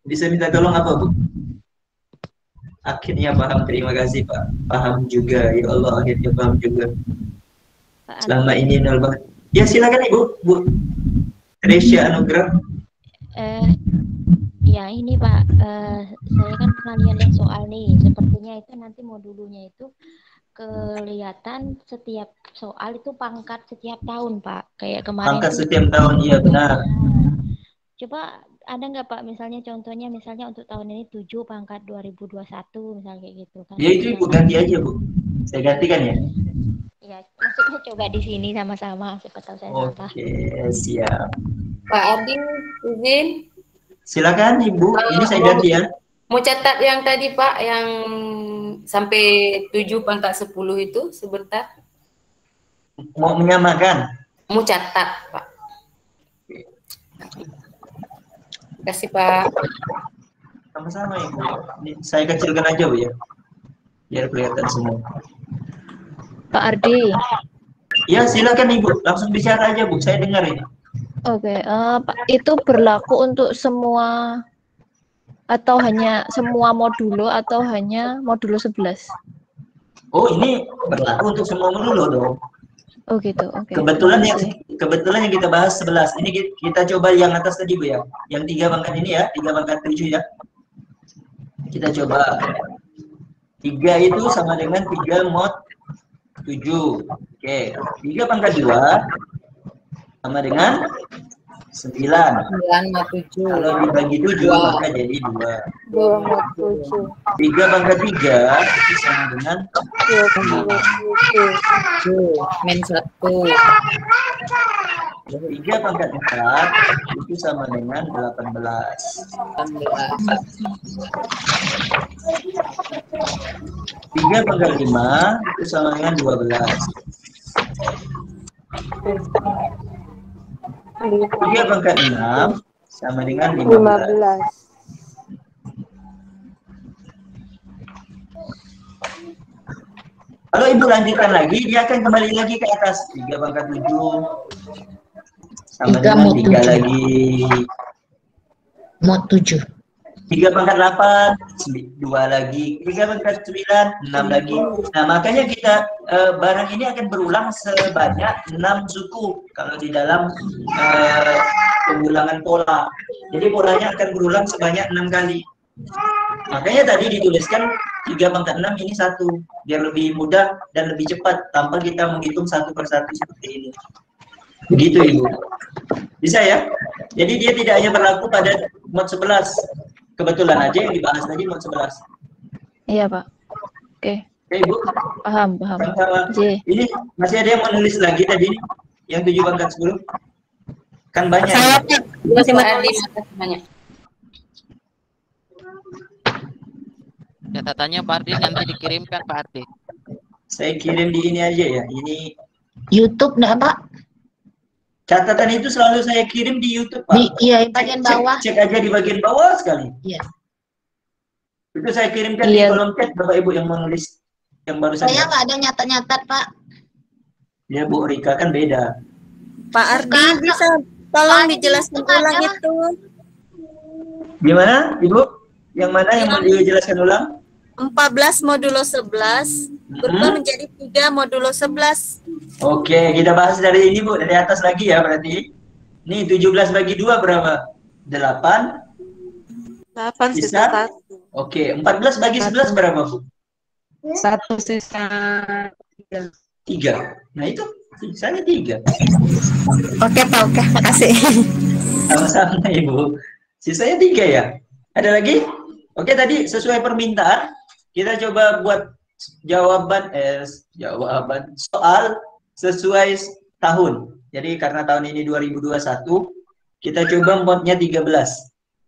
Bisa minta tolong apa, Bu? Akhirnya paham, terima kasih Pak. Paham juga, ya Allah, akhirnya paham juga. Selama ini nol banget. Ya silakan Ibu, Bu. Tresya Anugrah. Ya ini Pak, saya kan pernah lihat soal nih, sepertinya itu nanti modulnya itu kelihatan setiap soal itu pangkat setiap tahun Pak, kayak kemarin. Pangkat setiap tahun, iya benar. Coba ada nggak Pak, misalnya contohnya misalnya untuk tahun ini 7 pangkat 2021 misalnya kayak gitu kan? Ya itu Ibu ganti aja Bu, saya gantikan ya. Ya maksudnya coba di sini sama-sama, siapa tahu saya salah. Oke, siap. Pak Ardi izin. Silakan Ibu, ini saya ganti ya. Mau catat yang tadi Pak, yang sampai 7 pangkat 10 itu sebentar. Mau menyamakan? Mau catat Pak. Terima kasih Pak. Sama-sama Ibu. Ini saya kecilkan aja Bu ya, biar kelihatan semua. Pak Ardi. Ya silakan Ibu, langsung bicara aja Bu, saya dengar ini. Oke, Pak, itu berlaku untuk semua atau hanya semua modulo atau hanya modulo 11? Oh, ini berlaku untuk semua modulo dong. Oh gitu, oke. Kebetulan yang kita bahas 11. Ini kita coba yang atas tadi Bu ya. Yang 3 pangkat ini ya, 3 pangkat 7 ya. Kita coba. 3 itu sama dengan 3 mod 7. Oke, 3 pangkat 2 sama dengan 9. 9 mod 7. Kalau dibagi 7 maka jadi 2. 2 mod 7. 3 pangkat 3 itu sama dengan 7 min 1. 3 pangkat 4 itu sama dengan 18. 3 pangkat 5 itu sama dengan 12. 3 pangkat 6 sama dengan 15. Kalau Ibu lanjutkan lagi, dia akan kembali lagi ke atas. 3 pangkat 7 sama dengan 3 lagi. Mod 7. 3 pangkat 8, 2 lagi, 3 pangkat 9, 6 lagi. Nah, makanya kita barang ini akan berulang sebanyak 6 suku kalau di dalam pengulangan pola. Jadi polanya akan berulang sebanyak 6 kali. Makanya tadi dituliskan 3 pangkat 6 ini 1, biar lebih mudah dan lebih cepat tanpa kita menghitung satu persatu seperti ini. Begitu Ibu. Bisa ya? Jadi dia tidak hanya berlaku pada mod 11. Kebetulan aja yang dibahas tadi mod 11. Iya, Pak. Oke. Oke, Ibu. Paham. Ini masih ada yang menulis lagi tadi yang 7 pangkat 10. Kan banyak. Masih banyak. Catatannya Pak Ardi nanti dikirimkan Pak Ardi. Saya kirim di ini aja ya. Ini YouTube enggak, Pak? Catatan itu selalu saya kirim di YouTube, Pak. Iya, bagian bawah. Cek aja di bagian bawah sekali. Iya. Itu saya kirimkan di kolom chat Bapak Ibu yang menulis yang baru saja. Saya nggak ada nyatat-nyatat, Pak. Ya, Bu Rika kan beda. Pak Ardi bisa tolong dijelaskan ulang itu. Gimana, Ibu? Yang mana yang mau dijelaskan ulang? 14 modulo 11 berubah menjadi 3 modulo 11. Oke, kita bahas dari ini Bu, dari atas lagi ya berarti. Nih 17 bagi 2 berapa? 8. 8 sisa sisa 1. Oke, 14 bagi 11 berapa Bu? 1 sisa 3. Nah itu sisanya 3. Oke Pak, oke, makasih. Sama-sama Ibu. Sisanya 3 ya? Ada lagi? Oke, tadi sesuai permintaan kita coba buat jawaban soal sesuai tahun. Jadi karena tahun ini 2021, kita coba modnya 13.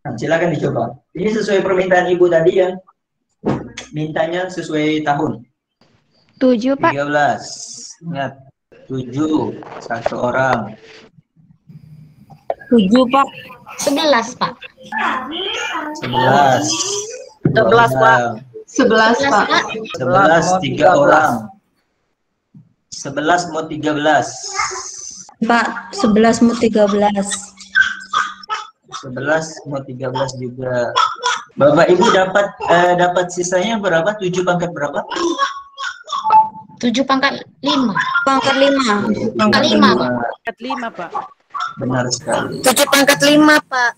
Nah, silakan dicoba. Ini sesuai permintaan Ibu tadi yang mintanya sesuai tahun. 7, Pak. 13. Ingat, 7 satu orang. 7, Pak. 11, Pak. 11. 11, Pak. 11, Pak. 11 3 orang. 11 mau 13. Pak, 11 mau 13. 11 mau 13 juga. Bapak Ibu dapat sisanya berapa? 7 pangkat berapa? 7 pangkat 5. Pangkat 5. Pangkat 5, Pak. Pangkat 5, Pak. Benar sekali. 7 pangkat 5, Pak.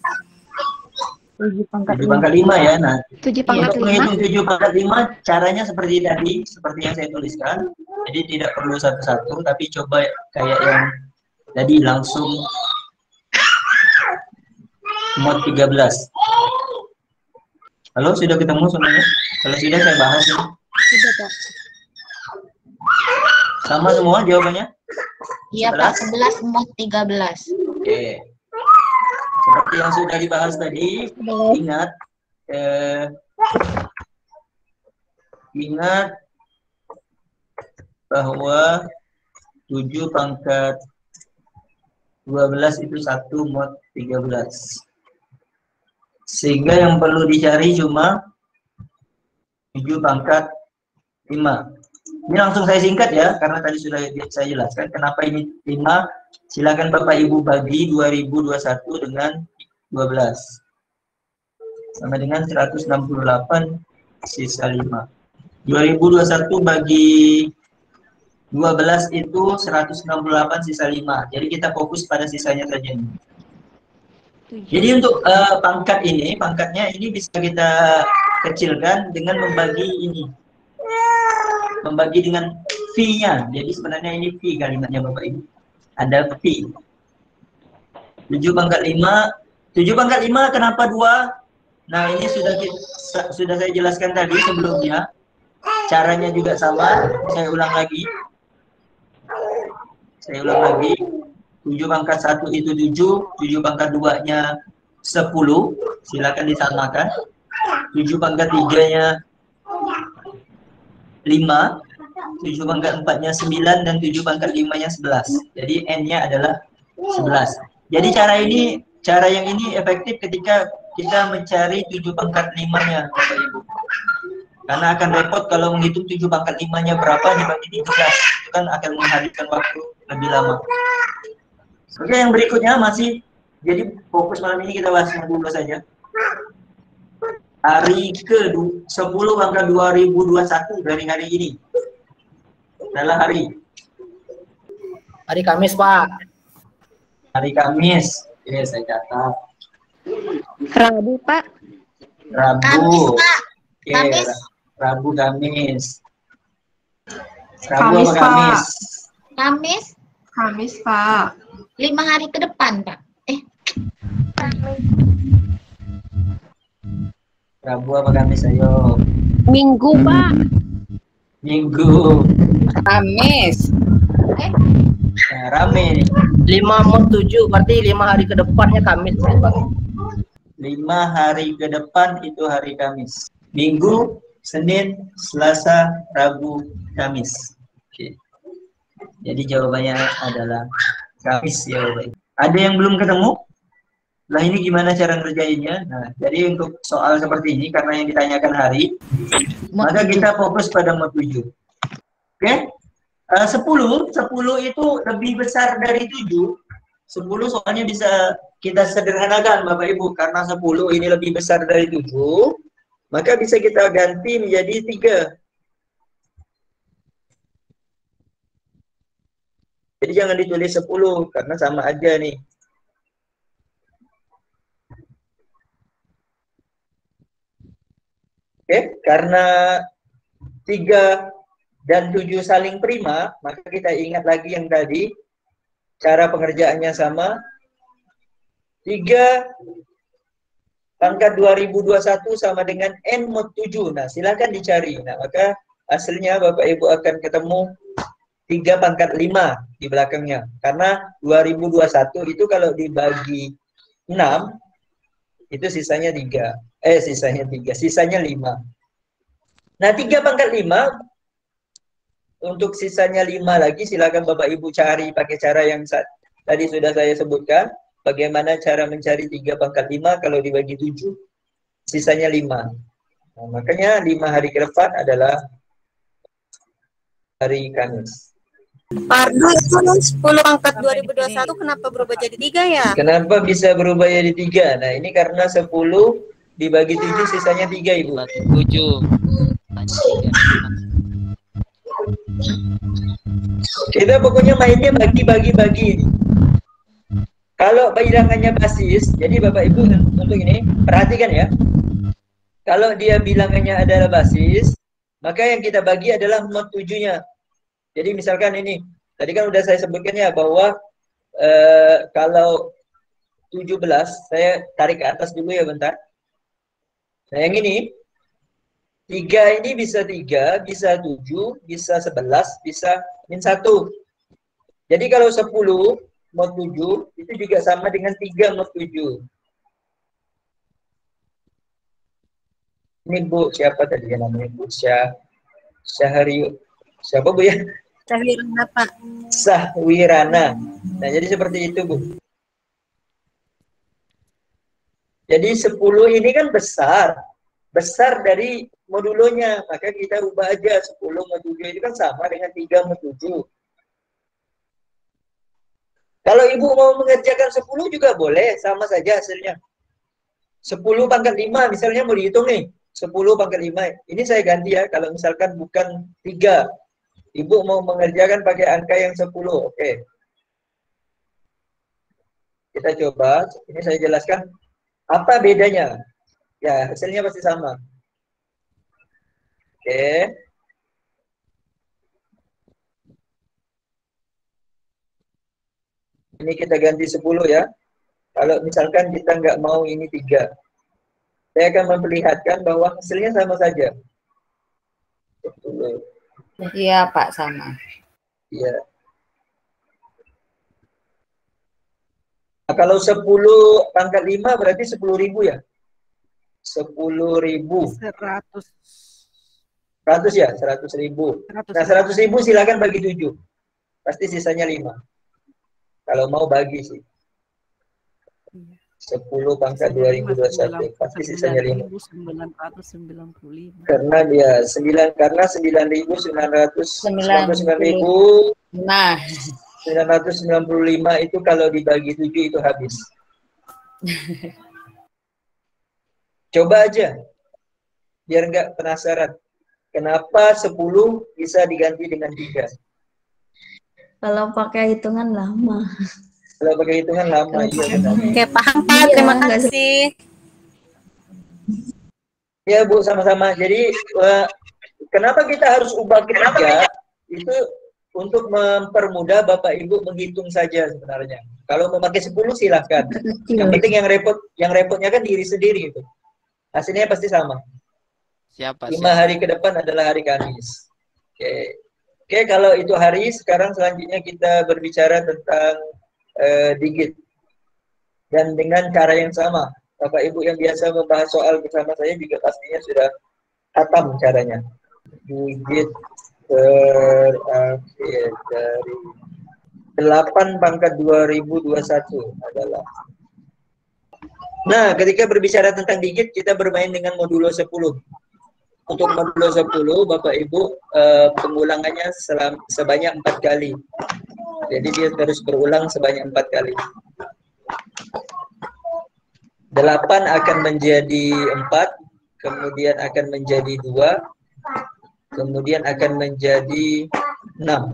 7 pangkat 5 ya. Nah, 7 pangkat 5. menghitung 7 pangkat 5 caranya seperti tadi, seperti yang saya tuliskan. Jadi tidak perlu satu-satu, tapi coba kayak yang tadi langsung mod 13. Halo, sudah ketemu semuanya? Kalau sudah saya bahas ya. Sudah, Pak. Sama semua jawabannya? Iya, Pak. 11 mod 13. Oke. Seperti yang sudah dibahas tadi, ingat bahwa 7 pangkat 12 itu 1 mod 13. Sehingga yang perlu dicari cuma 7 pangkat 5. Ini langsung saya singkat ya, karena tadi sudah saya jelaskan kenapa ini 5. Silakan Bapak Ibu bagi 2021 dengan 12. Sama dengan 168 sisa 5. 2021 bagi 12 itu 168 sisa 5. Jadi kita fokus pada sisanya saja ini. Jadi untuk pangkatnya ini bisa kita kecilkan dengan membagi ini. Membagi dengan V-nya. Jadi sebenarnya ini V kalimatnya Bapak Ibu. Ada V. 7 pangkat 5. 7 pangkat 5 kenapa 2? Nah ini sudah saya jelaskan tadi sebelumnya. Caranya juga sama. Saya ulang lagi. 7 pangkat 1 itu 7 pangkat 2-nya 10. Silakan disamakan. 7 pangkat 3-nya 5, 7 pangkat 4-nya 9, dan 7 pangkat 5-nya 11. Jadi N-nya adalah 11. Jadi cara yang ini efektif ketika kita mencari 7 pangkat 5-nya, Bapak Ibu. Karena akan repot kalau menghitung 7 pangkat 5-nya berapa dibagi 13. Itu kan akan menghabiskan waktu lebih lama. Oke, yang berikutnya masih, jadi fokus malam ini kita bahas dulu saja. hari ke 10 pangkat 2021 dari hari ini adalah hari Kamis, Pak. Hari Kamis. Oke, saya catat. Rabu, Pak. Rabu. Kamis, Pak. Oke, Kamis. Rabu, Kamis. Rabu Kamis, apa Kamis? Kamis. Kamis, Pak. 5 hari ke depan, Pak. Rabu apa Kamis, ayo. Minggu, Pak. Minggu. Kamis. Nah, rame nih. 5 mod 7 berarti 5 hari ke depannya Kamis, Pak. 5 hari ke depan itu hari Kamis. Minggu, Senin, Selasa, Rabu, Kamis. Oke. Jadi jawabannya adalah Kamis ya Bapak. Ada yang belum ketemu? Lah ini gimana cara ngerjainnya? Nah, jadi untuk soal seperti ini karena yang ditanyakan hari, maka kita fokus pada mod 7. Oke? 10 itu lebih besar dari 7. 10 soalnya bisa kita sederhanakan Bapak Ibu, karena 10 ini lebih besar dari 7, maka bisa kita ganti menjadi 3. Jadi jangan ditulis 10 karena sama aja nih. Oke, karena 3 dan 7 saling prima, maka kita ingat lagi yang tadi, cara pengerjaannya sama. 3 pangkat 2021 sama dengan N mod 7. Nah, silakan dicari. Nah, maka hasilnya Bapak Ibu akan ketemu 3 pangkat 5 di belakangnya. Karena 2021 itu kalau dibagi 6, itu sisanya 3. Sisanya 5. Nah, 3 pangkat 5, untuk sisanya 5 lagi, silakan Bapak Ibu cari pakai cara yang tadi sudah saya sebutkan. Bagaimana cara mencari 3 pangkat 5 kalau dibagi 7, sisanya 5. Nah, makanya 5 hari ke depan adalah hari Kamis. Pak Ardo, itu 10 pangkat 2021 kenapa berubah jadi 3 ya? Kenapa bisa berubah jadi 3? Nah, ini karena 10 dibagi 7 sisanya 3, Ibu. 7. Kita pokoknya mainnya bagi-bagi. Kalau bilangannya basis, jadi Bapak Ibu untuk ini, perhatikan ya. Kalau dia bilangannya adalah basis, maka yang kita bagi adalah mod 7-nya. Jadi misalkan ini, tadi kan udah saya sebutkan ya bahwa kalau 17, saya tarik ke atas dulu ya bentar. Nah yang ini, 3 ini bisa 3, bisa 7, bisa 11, bisa min 1. Jadi kalau 10 mod 7, itu juga sama dengan 3 mod 7. Ini Bu, siapa tadi yang namanya Bu? Syahri, siapa Bu ya? Sahwirana, Pak. Sahwirana. Nah, jadi seperti itu, Bu. Jadi 10 ini kan besar dari modulonya, maka kita ubah aja 10 mod 7 itu kan sama dengan 3 mod 7. Kalau Ibu mau mengerjakan 10 juga boleh, sama saja hasilnya. 10 pangkat 5 misalnya mau dihitung nih, 10 pangkat 5. Ini saya ganti ya, kalau misalkan bukan 3. Ibu mau mengerjakan pakai angka yang 10, oke. Kita coba, ini saya jelaskan apa bedanya. Ya, hasilnya pasti sama. Oke. Ini kita ganti 10 ya. Kalau misalkan kita nggak mau ini 3. Saya akan memperlihatkan bahwa hasilnya sama saja. 10. Iya, Pak, sama. Iya. Nah, kalau 10 pangkat 5 berarti 10.000 ya? 10.000. 100 ya? 100.000. Nah, 100.000 silakan bagi 7. Pasti sisanya 5. Kalau mau bagi sih. 10 pangkat 2021 pasti sisanya 5. 995. Karena dia 9.999.000. Nah, 995 itu kalau dibagi 7 itu habis. Coba aja. biar nggak penasaran. Kenapa 10 bisa diganti dengan 3? Kalau pakai hitungan lama. Kalau pakai hitungan lama, iya benar. Oke, paham Pak. Terima kasih. Ya Bu, sama-sama. Jadi kenapa kita harus ubah ke 3? Itu untuk mempermudah Bapak Ibu menghitung saja sebenarnya. Kalau mau pakai 10 silahkan. Yang penting yang repotnya kan diri sendiri itu. Hasilnya pasti sama. Siapa? 5 hari ke depan adalah hari Kamis. Oke, kalau itu hari, sekarang selanjutnya kita berbicara tentang digit. Dan dengan cara yang sama. Bapak Ibu yang biasa membahas soal bersama saya juga pastinya sudah hatam caranya. Digit terakhir dari 8 pangkat 2021 adalah. Nah, ketika berbicara tentang digit, kita bermain dengan modulo 10. Untuk modulo 10, Bapak Ibu, pengulangannya sebanyak 4 kali. Jadi dia terus berulang sebanyak 4 kali. 8 akan menjadi 4, kemudian akan menjadi 2, kemudian akan menjadi 6.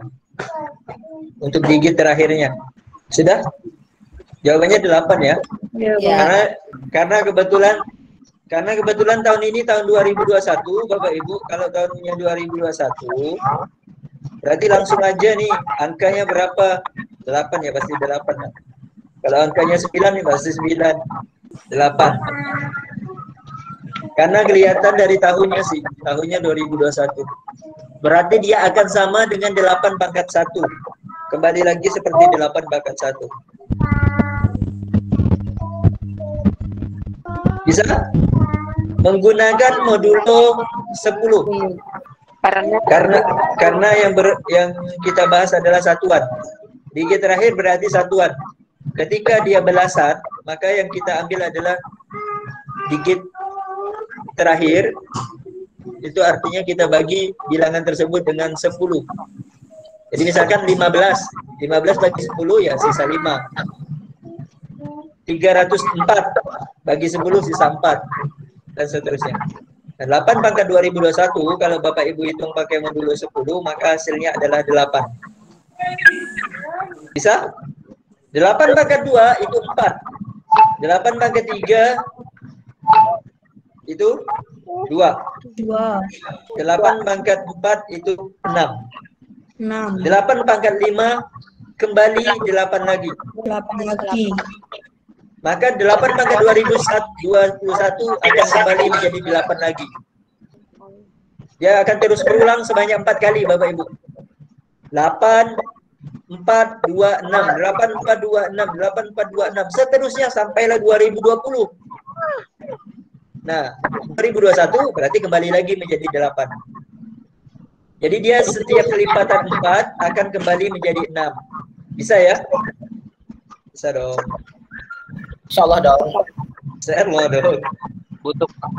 Untuk digit terakhirnya. Sudah? Jawabannya 8 ya. Ya. Karena kebetulan tahun ini tahun 2021, Bapak Ibu, kalau tahunnya 2021, berarti langsung aja nih angkanya berapa? 8 ya, pasti 8. Ya. Kalau angkanya 9 nih pasti 9. 8. Karena kelihatan dari tahunnya sih, tahunnya 2021. Berarti dia akan sama dengan 8 pangkat 1. Kembali lagi seperti 8 pangkat 1. Bisa? Menggunakan modulo 10. Karena yang kita bahas adalah satuan. Digit terakhir berarti satuan. Ketika dia belasan, maka yang kita ambil adalah digit terakhir. Itu artinya kita bagi bilangan tersebut dengan 10. Jadi misalkan 15. 15 bagi 10 ya sisa 5. 304 bagi 10 sisa 4. Dan seterusnya. Dan 8 pangkat 2021, kalau Bapak Ibu hitung pakai modulo 10, maka hasilnya adalah 8. Bisa? 8 pangkat 2 itu 4. 8 pangkat 3 itu 2. 8 pangkat 4 itu 6. 8 pangkat 5 kembali 8 lagi. 8 lagi. Maka 8 pangkat 2021 akan kembali menjadi 8 lagi. Dia akan terus berulang sebanyak 4 kali Bapak Ibu. 8 4 2 6 8 4 2 6 8 4 2 6 seterusnya sampailah 2020. Nah, 2021 berarti kembali lagi menjadi 8. Jadi dia setiap kelipatan 4 akan kembali menjadi 6. Bisa ya? Bisa dong. Insyaallah dong. Insyaallah dong.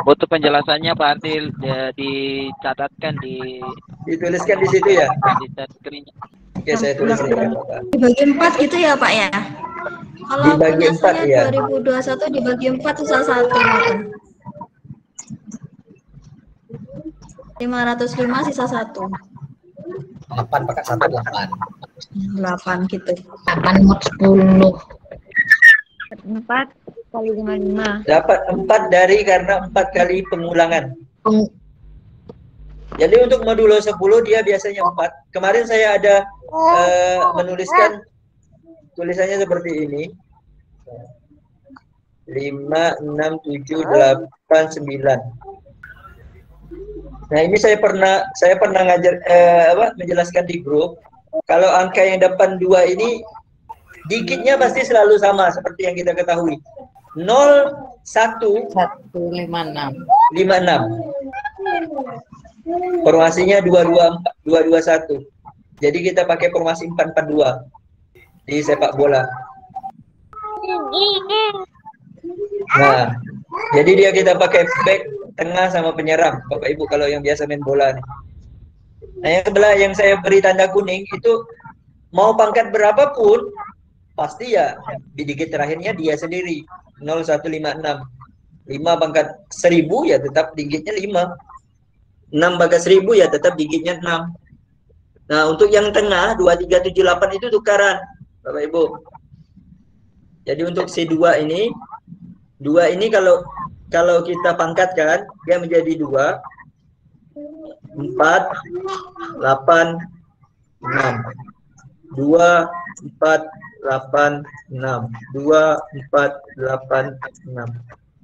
Butuh penjelasannya Pak Artil, dicatatkan dituliskan di situ ya. Di screen-nya. Oke, saya tuliskan. Dibagi 4 gitu ya Pak ya? Kalau Dibagi 4 ya. 2021 dibagi 4 sisa 1. 505 sisa 1. 8 pakai 1 8. 8 gitu. 8 mod 10. 4 kali dengan 5. Dapat 4 dari karena 4 kali pengulangan. Jadi untuk modulo 10 dia biasanya 4. Kemarin saya ada menuliskan tulisannya seperti ini. 5, 6, 7, 8, 9. Nah, ini saya pernah menjelaskan di grup. Kalau angka yang depan 2 ini digitnya pasti selalu sama seperti yang kita ketahui. 0 1 156. 56. Formasinya 221. Jadi kita pakai formasi 442 di sepak bola. Nah, jadi dia kita pakai back, tengah sama penyerang, Bapak Ibu kalau yang biasa main bola nih. Nah, yang sebelah yang saya beri tanda kuning itu mau pangkat berapapun pasti ya di digit terakhirnya dia sendiri 0156. 5 pangkat 1000 ya tetap digitnya 5. 6 pangkat 1000 ya tetap digitnya 6. Nah, untuk yang tengah 2378 itu tukaran, Bapak Ibu. Jadi untuk C2 ini, 2 ini kalau kita pangkatkan dia menjadi 2, 4, 8, 6. 2, 4, 8, 6. 2, 4, 8, 6.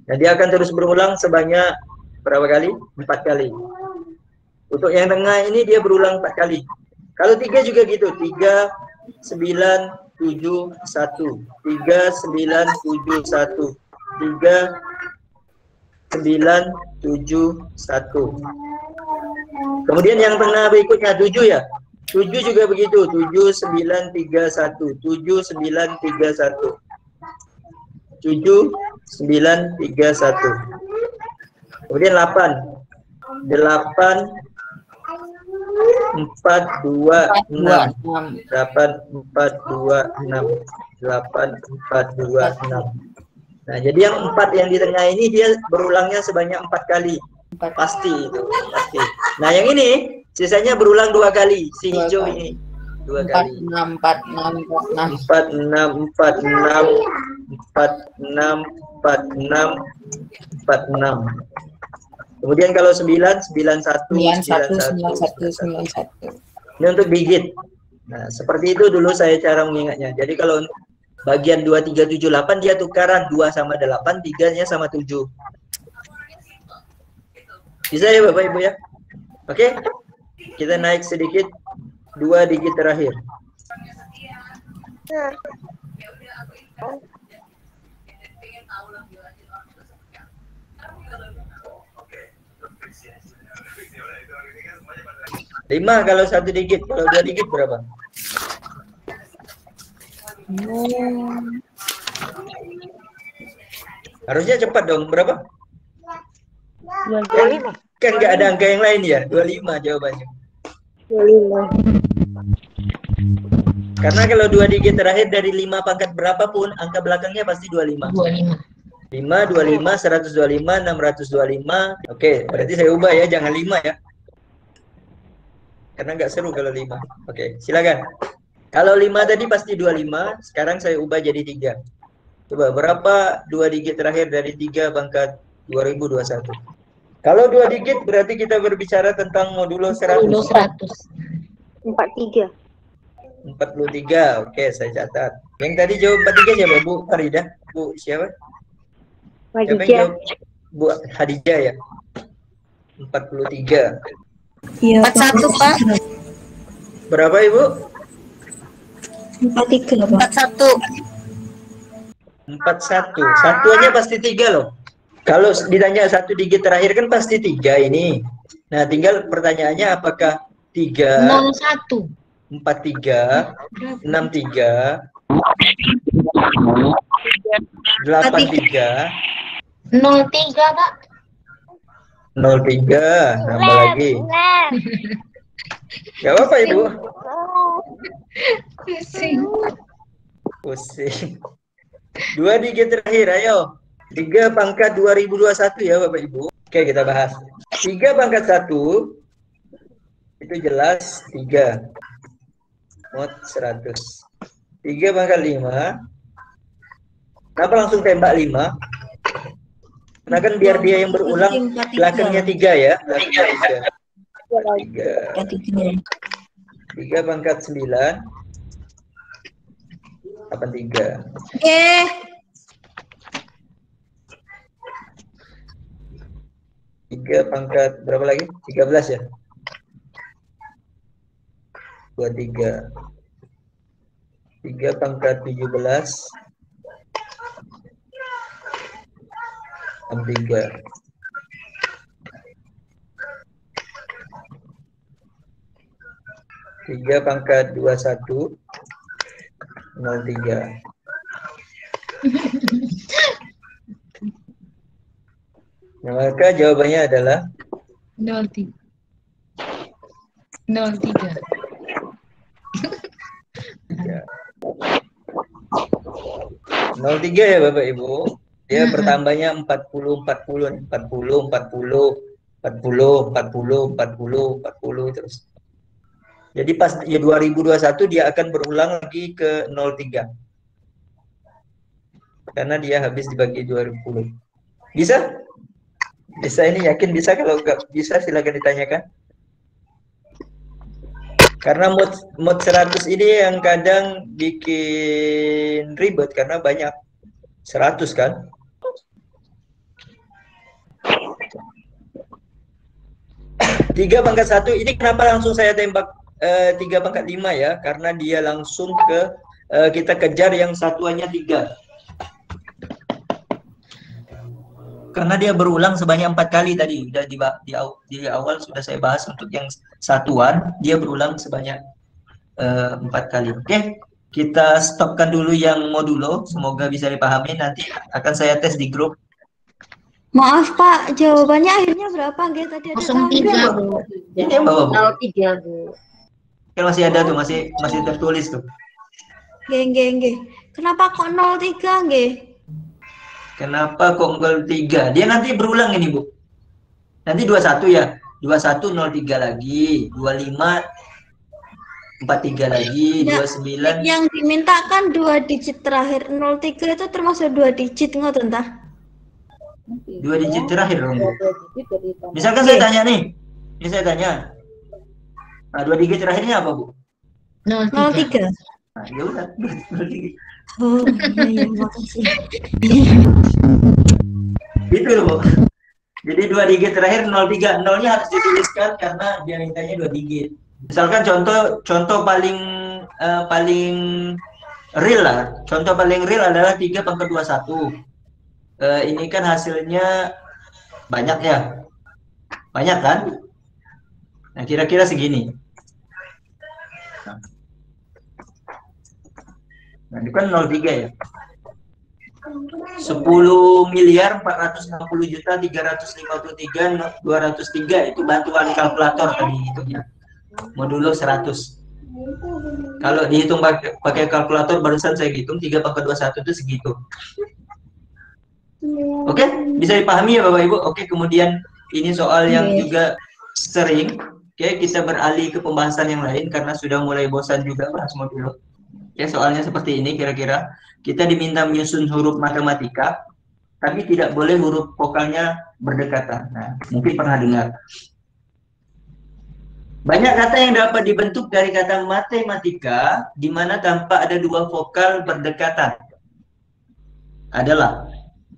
Nah, dia akan terus berulang sebanyak berapa kali? 4 kali. Untuk yang tengah ini dia berulang 4 kali. Kalau 3 juga gitu, 3, 9, 7, 1. 3, 9, 7, 1. 3, 9, 7, 1. Kemudian yang tengah berikutnya 7 ya. 7 juga begitu, 7, 9, 3, 1. 7, 9, 3, 1. 7, 9, 3, 1. Kemudian 8. 8, 4, 2, 6. 8, 4, 2, 6. 8, 4, 2, 6. Nah, jadi yang 4 yang di tengah ini dia berulangnya sebanyak 4 kali. Pasti itu, pasti. Nah, yang ini sisanya berulang 2 kali. Si hijau ini 2 kali. 6, 4, 6, 4, 6, 4, 6, 4, 6, 4, 6, 4, 6. Kemudian kalau 9, 91, 91. Ini untuk digit. Nah, seperti itu dulu saya cara mengingatnya. Jadi kalau bagian 2378 dia tukaran 2 sama 8, 3-nya sama 7. Bisa ya Bapak Ibu ya? Oke. Kita naik sedikit 2 digit terakhir. Lima kalau 1 digit, kalau 2 digit berapa? Harusnya cepat dong, berapa? 25. Kan nggak ada angka yang lain ya, 25 jawabannya. 25. Karena kalau 2 digit terakhir dari 5 pangkat berapapun, angka belakangnya pasti 25. 25. 5, 25, 125, 625. Oke, berarti saya ubah ya, jangan 5 ya. Karena nggak seru kalau 5. Oke, silakan. Kalau 5 tadi pasti 25, sekarang saya ubah jadi 3. Coba, berapa 2 digit terakhir dari 3 pangkat 2021? Kalau 2 digit berarti kita berbicara tentang modulo 100. 43. 43, oke saya catat. Yang tadi jawab 43 siapa? Bu Farida? Bu siapa? Siapa yang jawab? Bu Hadijah ya? 43. Iya, 41, Pak. Berapa Ibu? 43, Pak. 41. 41. Satuannya pasti 3 loh. Kalau ditanya 1 digit terakhir kan pasti 3 ini. Nah, tinggal pertanyaannya apakah 3 01 43 63 83 03, Pak. 03 nambah lagi. Gak apa-apa Ibu. Pusing. 2 digit terakhir, ayo. 3 pangkat 2021 ya Bapak Ibu. Oke, kita bahas. 3 pangkat 1 itu jelas 3 mod 100. 3 pangkat 5. Kenapa langsung tembak 5? Karena kan biar dia yang berulang belakangnya 3 ya. Belakangnya 3. 3 pangkat 9. 83. 3 pangkat berapa lagi? 13 ya? 23. 3 pangkat 17. 63. 3 pangkat 21. 03. Nah, maka jawabannya adalah 03. 03. 03 ya Bapak Ibu. Dia bertambahnya 40, 40, 40, 40, 40, 40, 40, 40 terus. Jadi pas ya 2021 dia akan berulang lagi ke 03. Karena dia habis dibagi 2010. Bisa? Bisa, ini yakin bisa. Kalau nggak bisa silakan ditanyakan. Karena mod 100 ini yang kadang bikin ribet karena banyak 100 kan. 3/1 ini kenapa langsung saya tembak 3/5 ya? Karena dia langsung ke kita kejar yang satuannya 3. Karena dia berulang sebanyak 4 kali tadi. Udah di awal sudah saya bahas untuk yang satuan, dia berulang sebanyak 4 kali. Oke, kita stopkan dulu yang modulo. Semoga bisa dipahami. Nanti akan saya tes di grup. Maaf Pak, jawabannya akhirnya berapa? Nggih tadi ada 03 Bu. Ini yang bawah, Bu. 03 Bu. Kan masih ada tuh, masih tertulis tuh. Nggih. Kenapa kok 03 nggih? Kenapa kok 03? Dia nanti berulang ini, Bu. Nanti 21 ya. 21 03 lagi, 25 43 lagi, 29. Yang diminta kan 2 digit terakhir. 03 itu termasuk 2 digit ngoten tah? 2 digit terakhir dong, Bu. Misalkan saya tanya nih. Ini saya tanya. Nah, 2 digit terakhirnya apa, Bu? 03. Nah, ya udah, 03. Oh, iya, makasih. Gitu loh, Bu. Jadi 2 digit terakhir 03. 0-nya harus dituliskan karena dia mintanya 2 digit. Misalkan contoh paling real lah. Contoh paling real adalah 3/21. Ini kan hasilnya banyak ya. Banyak kan? Nah, kira-kira segini. Nah, ini kan 03 ya. 10.460.353.203 itu bantuan kalkulator tadi hitungnya. Modulo 100. Kalau dihitung pakai kalkulator barusan saya hitung 3/21 itu segitu. Oke, bisa dipahami ya Bapak Ibu? Oke, kemudian ini soal yang juga sering. Oke, kita beralih ke pembahasan yang lain karena sudah mulai bosan juga bahas modulo. Oke, soalnya seperti ini kira-kira. Kita diminta menyusun huruf matematika, tapi tidak boleh huruf vokalnya berdekatan. Nah, mungkin pernah dengar. Banyak kata yang dapat dibentuk dari kata matematika, di mana tanpa ada 2 vokal berdekatan. Adalah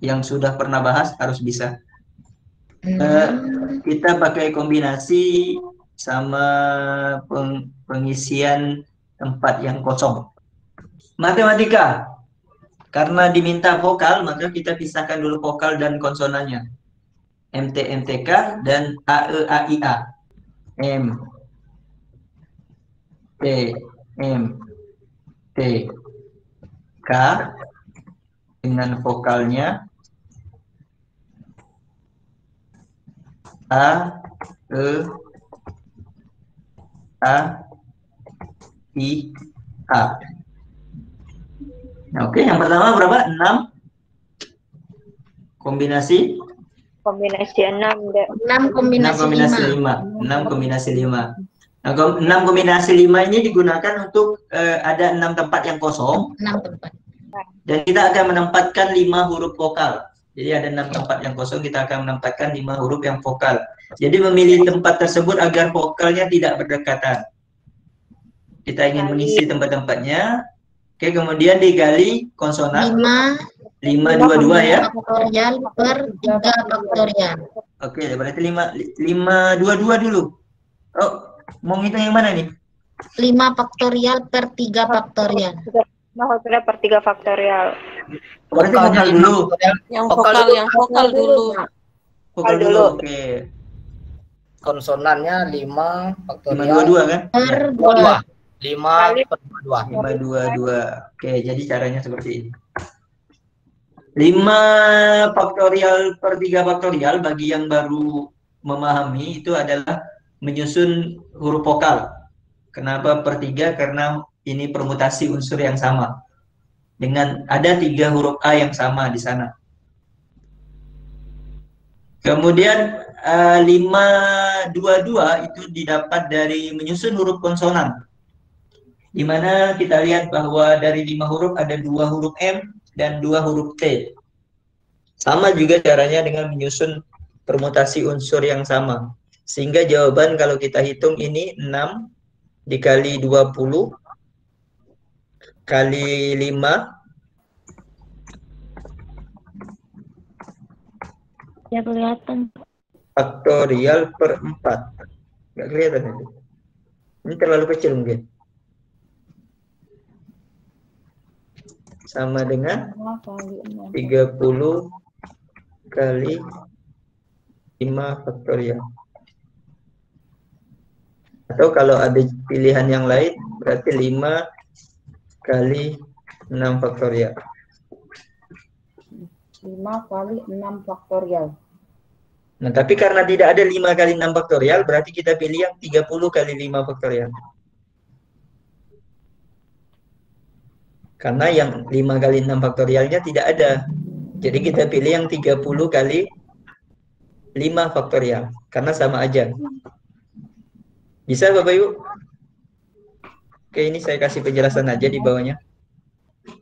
yang sudah pernah bahas harus bisa. Kita pakai kombinasi sama pengisian tempat yang kosong. Matematika. Karena diminta vokal, maka kita pisahkan dulu vokal dan konsonannya. MT, MTK, dan AE, AIA. M, T, M, T, K, dengan vokalnya A, E, A, I, A. Nah, oke, yang pertama berapa? 6 kombinasi? Kombinasi 6. 6 kombinasi 5. 6 kombinasi 5. Nah, 6 kombinasi 5 ini digunakan untuk ada 6 tempat yang kosong. 6 tempat. Dan kita akan menempatkan 5 huruf vokal. Jadi ada 6 tempat yang kosong, kita akan menempatkan 5 huruf yang vokal. Jadi memilih tempat tersebut agar vokalnya tidak berdekatan. Kita ingin mengisi tempat-tempatnya. Oke, kemudian digali konsonan. 522 ya. Faktorial per 3 faktorial. Oke, berarti 522 dulu. Oh, mau ngitung yang mana nih? 5 faktorial per 3 faktorial. 5 faktorial per 3 faktorial. Berarti vokal dulu. Yang vokal dulu. Vokal dulu, oke. Konsonannya 5 faktorial 522 kan? Per 2. 5 per 2. 522. Oke, jadi caranya seperti ini. 5 faktorial per 3 faktorial bagi yang baru memahami itu adalah menyusun huruf vokal. Kenapa per 3? Karena ini permutasi unsur yang sama. Dengan ada 3 huruf A yang sama di sana. Kemudian 522 itu didapat dari menyusun huruf konsonan. Di mana kita lihat bahwa dari 5 huruf ada 2 huruf M dan 2 huruf T. Sama juga caranya dengan menyusun permutasi unsur yang sama. Sehingga jawaban kalau kita hitung ini 6 dikali 20 kali 5. Ya kelihatan. Faktorial per 4. Nggak kelihatan itu. Ini terlalu kecil mungkin. Sama dengan 30 kali 5 faktorial. Atau kalau ada pilihan yang lain, berarti 5 kali 6 faktorial. 5 kali 6 faktorial. Nah, tapi karena tidak ada 5 kali 6 faktorial, berarti kita pilih yang 30 kali 5 faktorial. Karena yang 5 kali 6 faktorialnya tidak ada. Jadi kita pilih yang 30 kali 5 faktorial. Karena sama aja. Bisa Bapak Ibu? Oke, ini saya kasih penjelasan aja di bawahnya.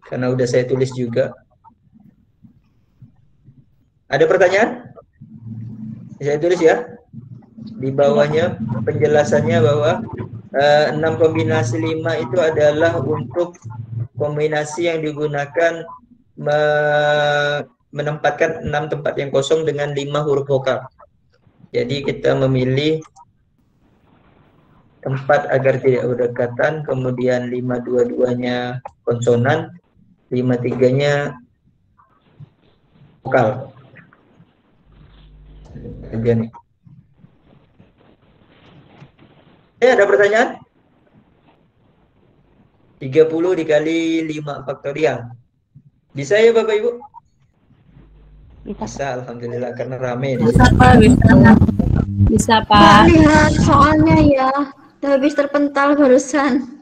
Karena udah saya tulis juga. Ada pertanyaan? Saya tulis ya. Di bawahnya penjelasannya bahwa 6 kombinasi 5 itu adalah untuk kombinasi yang digunakan menempatkan 6 tempat yang kosong dengan 5 huruf vokal. Jadi kita memilih tempat agar tidak berdekatan, kemudian 522-nya konsonan, 53-nya vokal. Aja nih. Ada pertanyaan? 30 dikali 5 faktorial. Bisa ya Bapak Ibu? Bisa, alhamdulillah karena rame. Bisa Pak, bisa. Bisa Pak, Pak. lihat soalnya ya. Udah habis terpental barusan.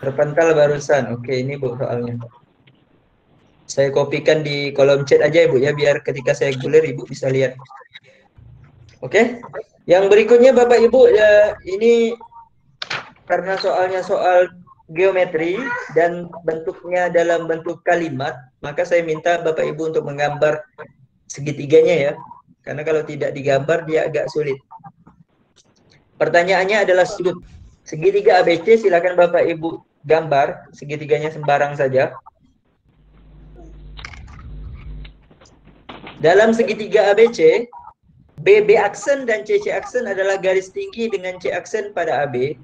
Terpental barusan. Oke, ini Bu soalnya. Saya kopikan di kolom chat aja Ibu ya, biar ketika saya gulir Ibu bisa lihat. Oke. Yang berikutnya Bapak Ibu ya, ini karena soalnya soal geometri dan bentuknya dalam bentuk kalimat, maka saya minta Bapak Ibu untuk menggambar segitiganya ya. Karena kalau tidak digambar dia agak sulit. Pertanyaannya adalah sudut. Segitiga ABC, silakan Bapak Ibu gambar segitiganya sembarang saja. Dalam segitiga ABC, BB aksen dan CC aksen adalah garis tinggi dengan C aksen pada AB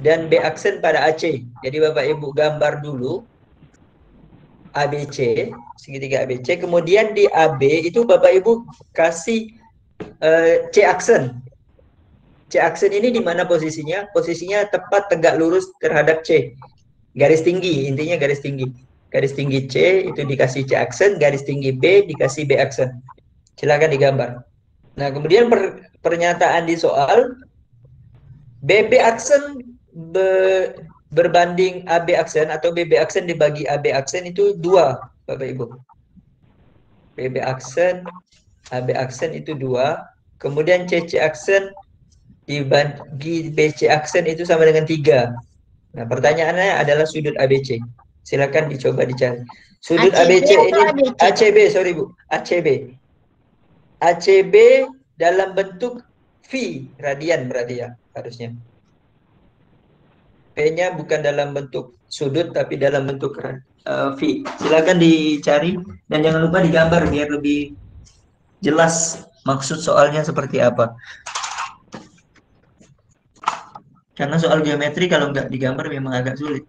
dan B aksen pada AC. Jadi Bapak Ibu gambar dulu ABC, segitiga ABC. Kemudian di AB itu Bapak Ibu kasih C aksen. C aksen ini di mana posisinya? Posisinya tepat tegak lurus terhadap C. Garis tinggi, intinya garis tinggi. Garis tinggi C itu dikasih C aksen, garis tinggi B dikasih B aksen. Silakan digambar. Nah, kemudian pernyataan di soal BB aksen berbanding AB aksen atau BB aksen dibagi AB aksen itu 2, Bapak Ibu. BB aksen, AB aksen itu 2. Kemudian CC aksen dibagi BC aksen itu sama dengan 3. Nah, pertanyaannya adalah sudut ABC. Silakan dicoba dicari. Sudut ACB ABC ini ABC? ACB, sorry Bu, ACB. ACB dalam bentuk V, radian berarti ya harusnya. P-nya bukan dalam bentuk sudut tapi dalam bentuk V. Silakan dicari dan jangan lupa digambar biar lebih jelas maksud soalnya seperti apa. Karena soal geometri kalau nggak digambar memang agak sulit.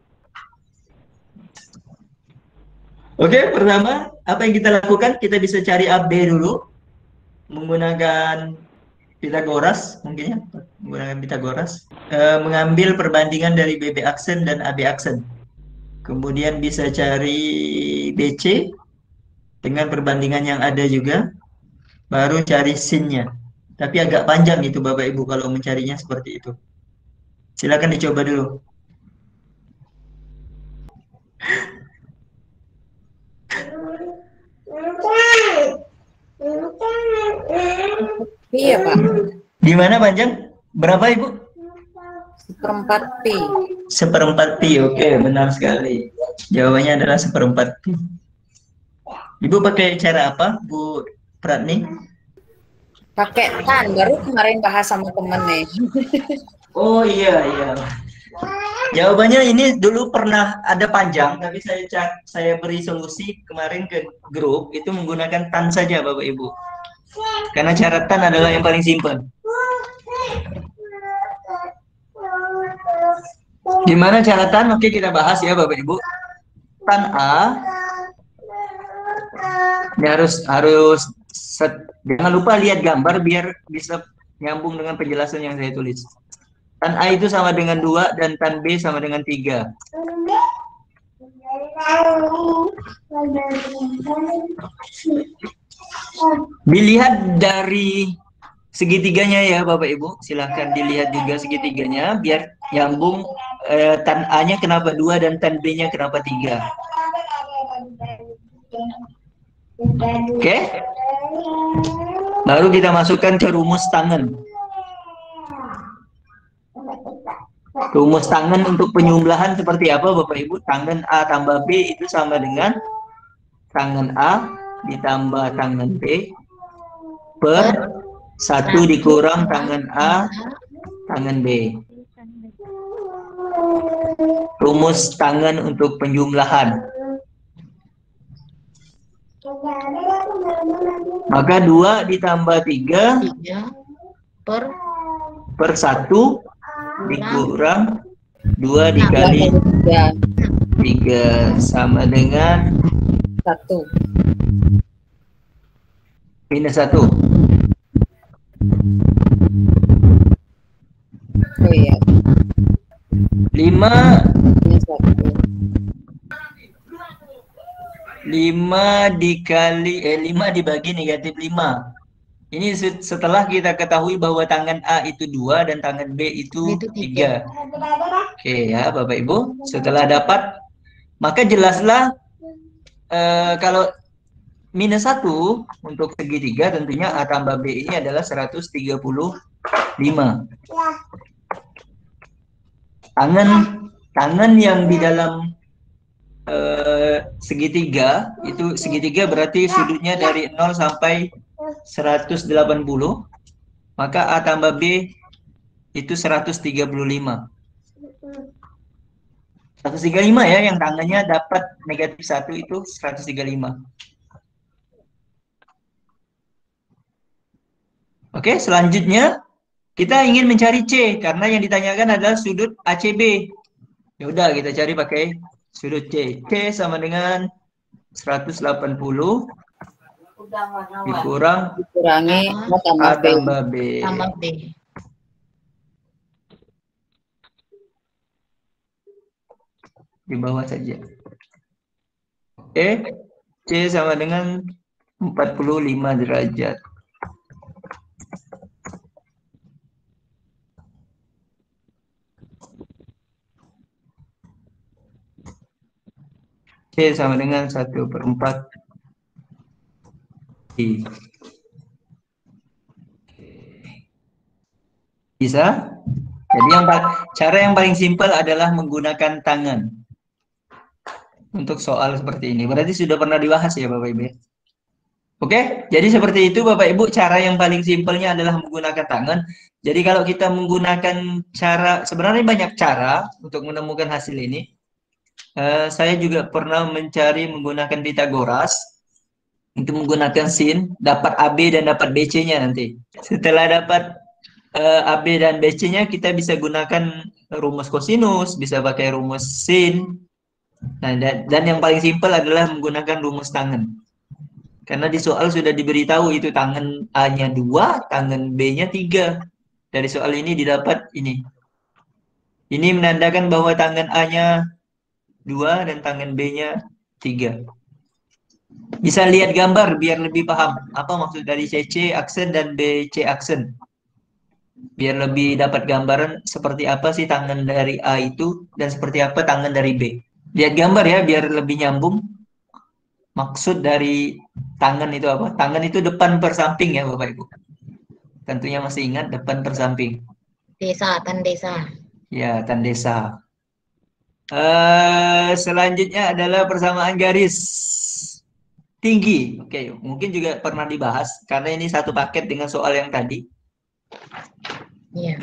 Oke, pertama apa yang kita lakukan? Kita bisa cari AB dulu menggunakan Pitagoras, mungkin ya, menggunakan Pitagoras. Mengambil perbandingan dari BB aksen dan AB aksen. Kemudian bisa cari BC dengan perbandingan yang ada juga. Baru cari sinnya. Tapi agak panjang itu Bapak Ibu kalau mencarinya seperti itu. Silakan dicoba dulu. Iya, Pak. Gimana panjang? Berapa Ibu? 1/4 pi. 1/4 pi, oke, benar sekali. Jawabannya adalah 1/4 pi. Ibu pakai cara apa, Bu Pratni? Pakai tan, baru kemarin bahas sama temen nih. Oh iya. Jawabannya ini dulu pernah ada panjang, tapi saya beri solusi kemarin ke grup, itu menggunakan tan saja Bapak Ibu. Karena cara tan adalah yang paling simpel. Gimana cara tan? Oke, kita bahas ya Bapak Ibu. Tan A ini harus jangan lupa lihat gambar biar bisa nyambung dengan penjelasan yang saya tulis. Tan A itu sama dengan 2 dan tan B sama dengan 3. Dilihat dari segitiganya ya Bapak Ibu, silahkan dilihat juga segitiganya biar nyambung. Tan A-nya kenapa 2 dan tan B-nya kenapa 3. Oke. Baru kita masukkan ke rumus tangen. Rumus tangen untuk penyumblahan seperti apa Bapak Ibu? Tangen A tambah B itu sama dengan tangen A ditambah tangen B per 1 dikurang tangen A tangen B. Rumus tangen untuk penjumlahan. Maka 2 ditambah 3 per 1 dikurang 2 dikali 3 sama dengan 1 minus 1. Oh iya. 5 dibagi negatif 5. Ini setelah kita ketahui bahwa tangan A itu 2 dan tangan B itu 3. Oke ya Bapak Ibu, setelah dapat maka jelaslah kalau minus 1 untuk segitiga tentunya A tambah B ini adalah 135. Tangan yang di dalam segitiga itu segitiga berarti sudutnya dari 0 sampai 180, maka A tambah B itu 135. 135 ya, yang tangannya dapat negatif 1 itu 135. Oke, selanjutnya kita ingin mencari C karena yang ditanyakan adalah sudut ACB. Ya udah kita cari pakai sudut C. C sama dengan 180 dikurangi A tambah B. Di bawah saja. Oke, C sama dengan 45 derajat. C sama dengan 1/4 I. Bisa? Jadi cara yang paling simpel adalah menggunakan tangan untuk soal seperti ini. Berarti sudah pernah dibahas ya Bapak Ibu. Oke, jadi seperti itu Bapak Ibu, cara yang paling simpelnya adalah menggunakan tangan. Jadi kalau kita menggunakan cara, sebenarnya banyak cara untuk menemukan hasil ini. Saya juga pernah mencari menggunakan Pitagoras untuk menggunakan sin, dapat AB dan dapat BC-nya nanti. Setelah dapat AB dan BC-nya, kita bisa gunakan rumus kosinus, bisa pakai rumus sin. Nah, dan yang paling simpel adalah menggunakan rumus tangen. Karena di soal sudah diberitahu itu tangan A-nya 2, tangan B-nya 3. Dari soal ini didapat ini. Ini menandakan bahwa tangan A-nya 2 dan tangan B-nya 3. Bisa lihat gambar biar lebih paham apa maksud dari CC aksen dan BC aksen. Biar lebih dapat gambaran seperti apa sih tangan dari A itu dan seperti apa tangan dari B. Lihat gambar ya biar lebih nyambung. Maksud dari tangan itu apa? Tangan itu depan per samping ya Bapak Ibu. Tentunya masih ingat depan tersamping. Desa, tan desa. Ya, tan desa. Selanjutnya adalah persamaan garis tinggi. Oke, mungkin juga pernah dibahas karena ini satu paket dengan soal yang tadi. Iya.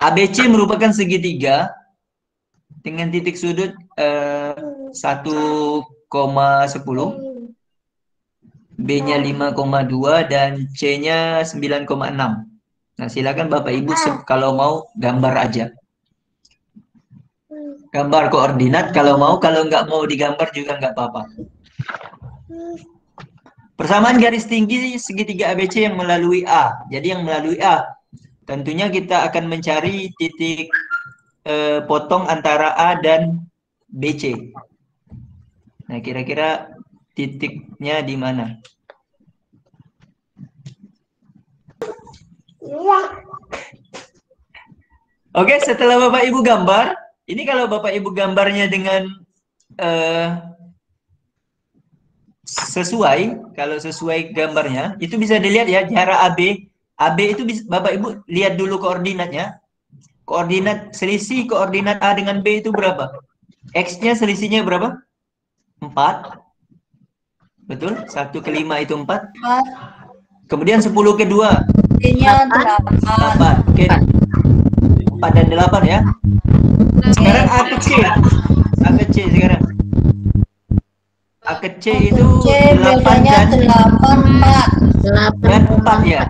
ABC merupakan segitiga dengan titik sudut 1,10, B-nya 5,2 dan C-nya 9,6. Nah, silakan Bapak Ibu kalau mau gambar aja. Gambar koordinat kalau mau, kalau nggak mau digambar juga nggak apa-apa. Persamaan garis tinggi segitiga ABC yang melalui A. Jadi yang melalui A, tentunya kita akan mencari titik potong antara A dan BC. Nah, kira-kira titiknya di mana? Oke, setelah Bapak Ibu gambar, ini kalau Bapak Ibu gambarnya dengan sesuai, kalau sesuai gambarnya, itu bisa dilihat ya, jarak AB. AB itu bisa, Bapak Ibu lihat dulu koordinatnya. Koordinat selisih koordinat A dengan B itu berapa? X-nya selisihnya berapa? 4. Betul? 1 ke 5 itu 4. Kemudian 10 ke 2. B-nya 8. Oke. 4 dan 8 ya. Sekarang A ke C. A ke C sekarang. A ke C itu 8 dan 4 ya.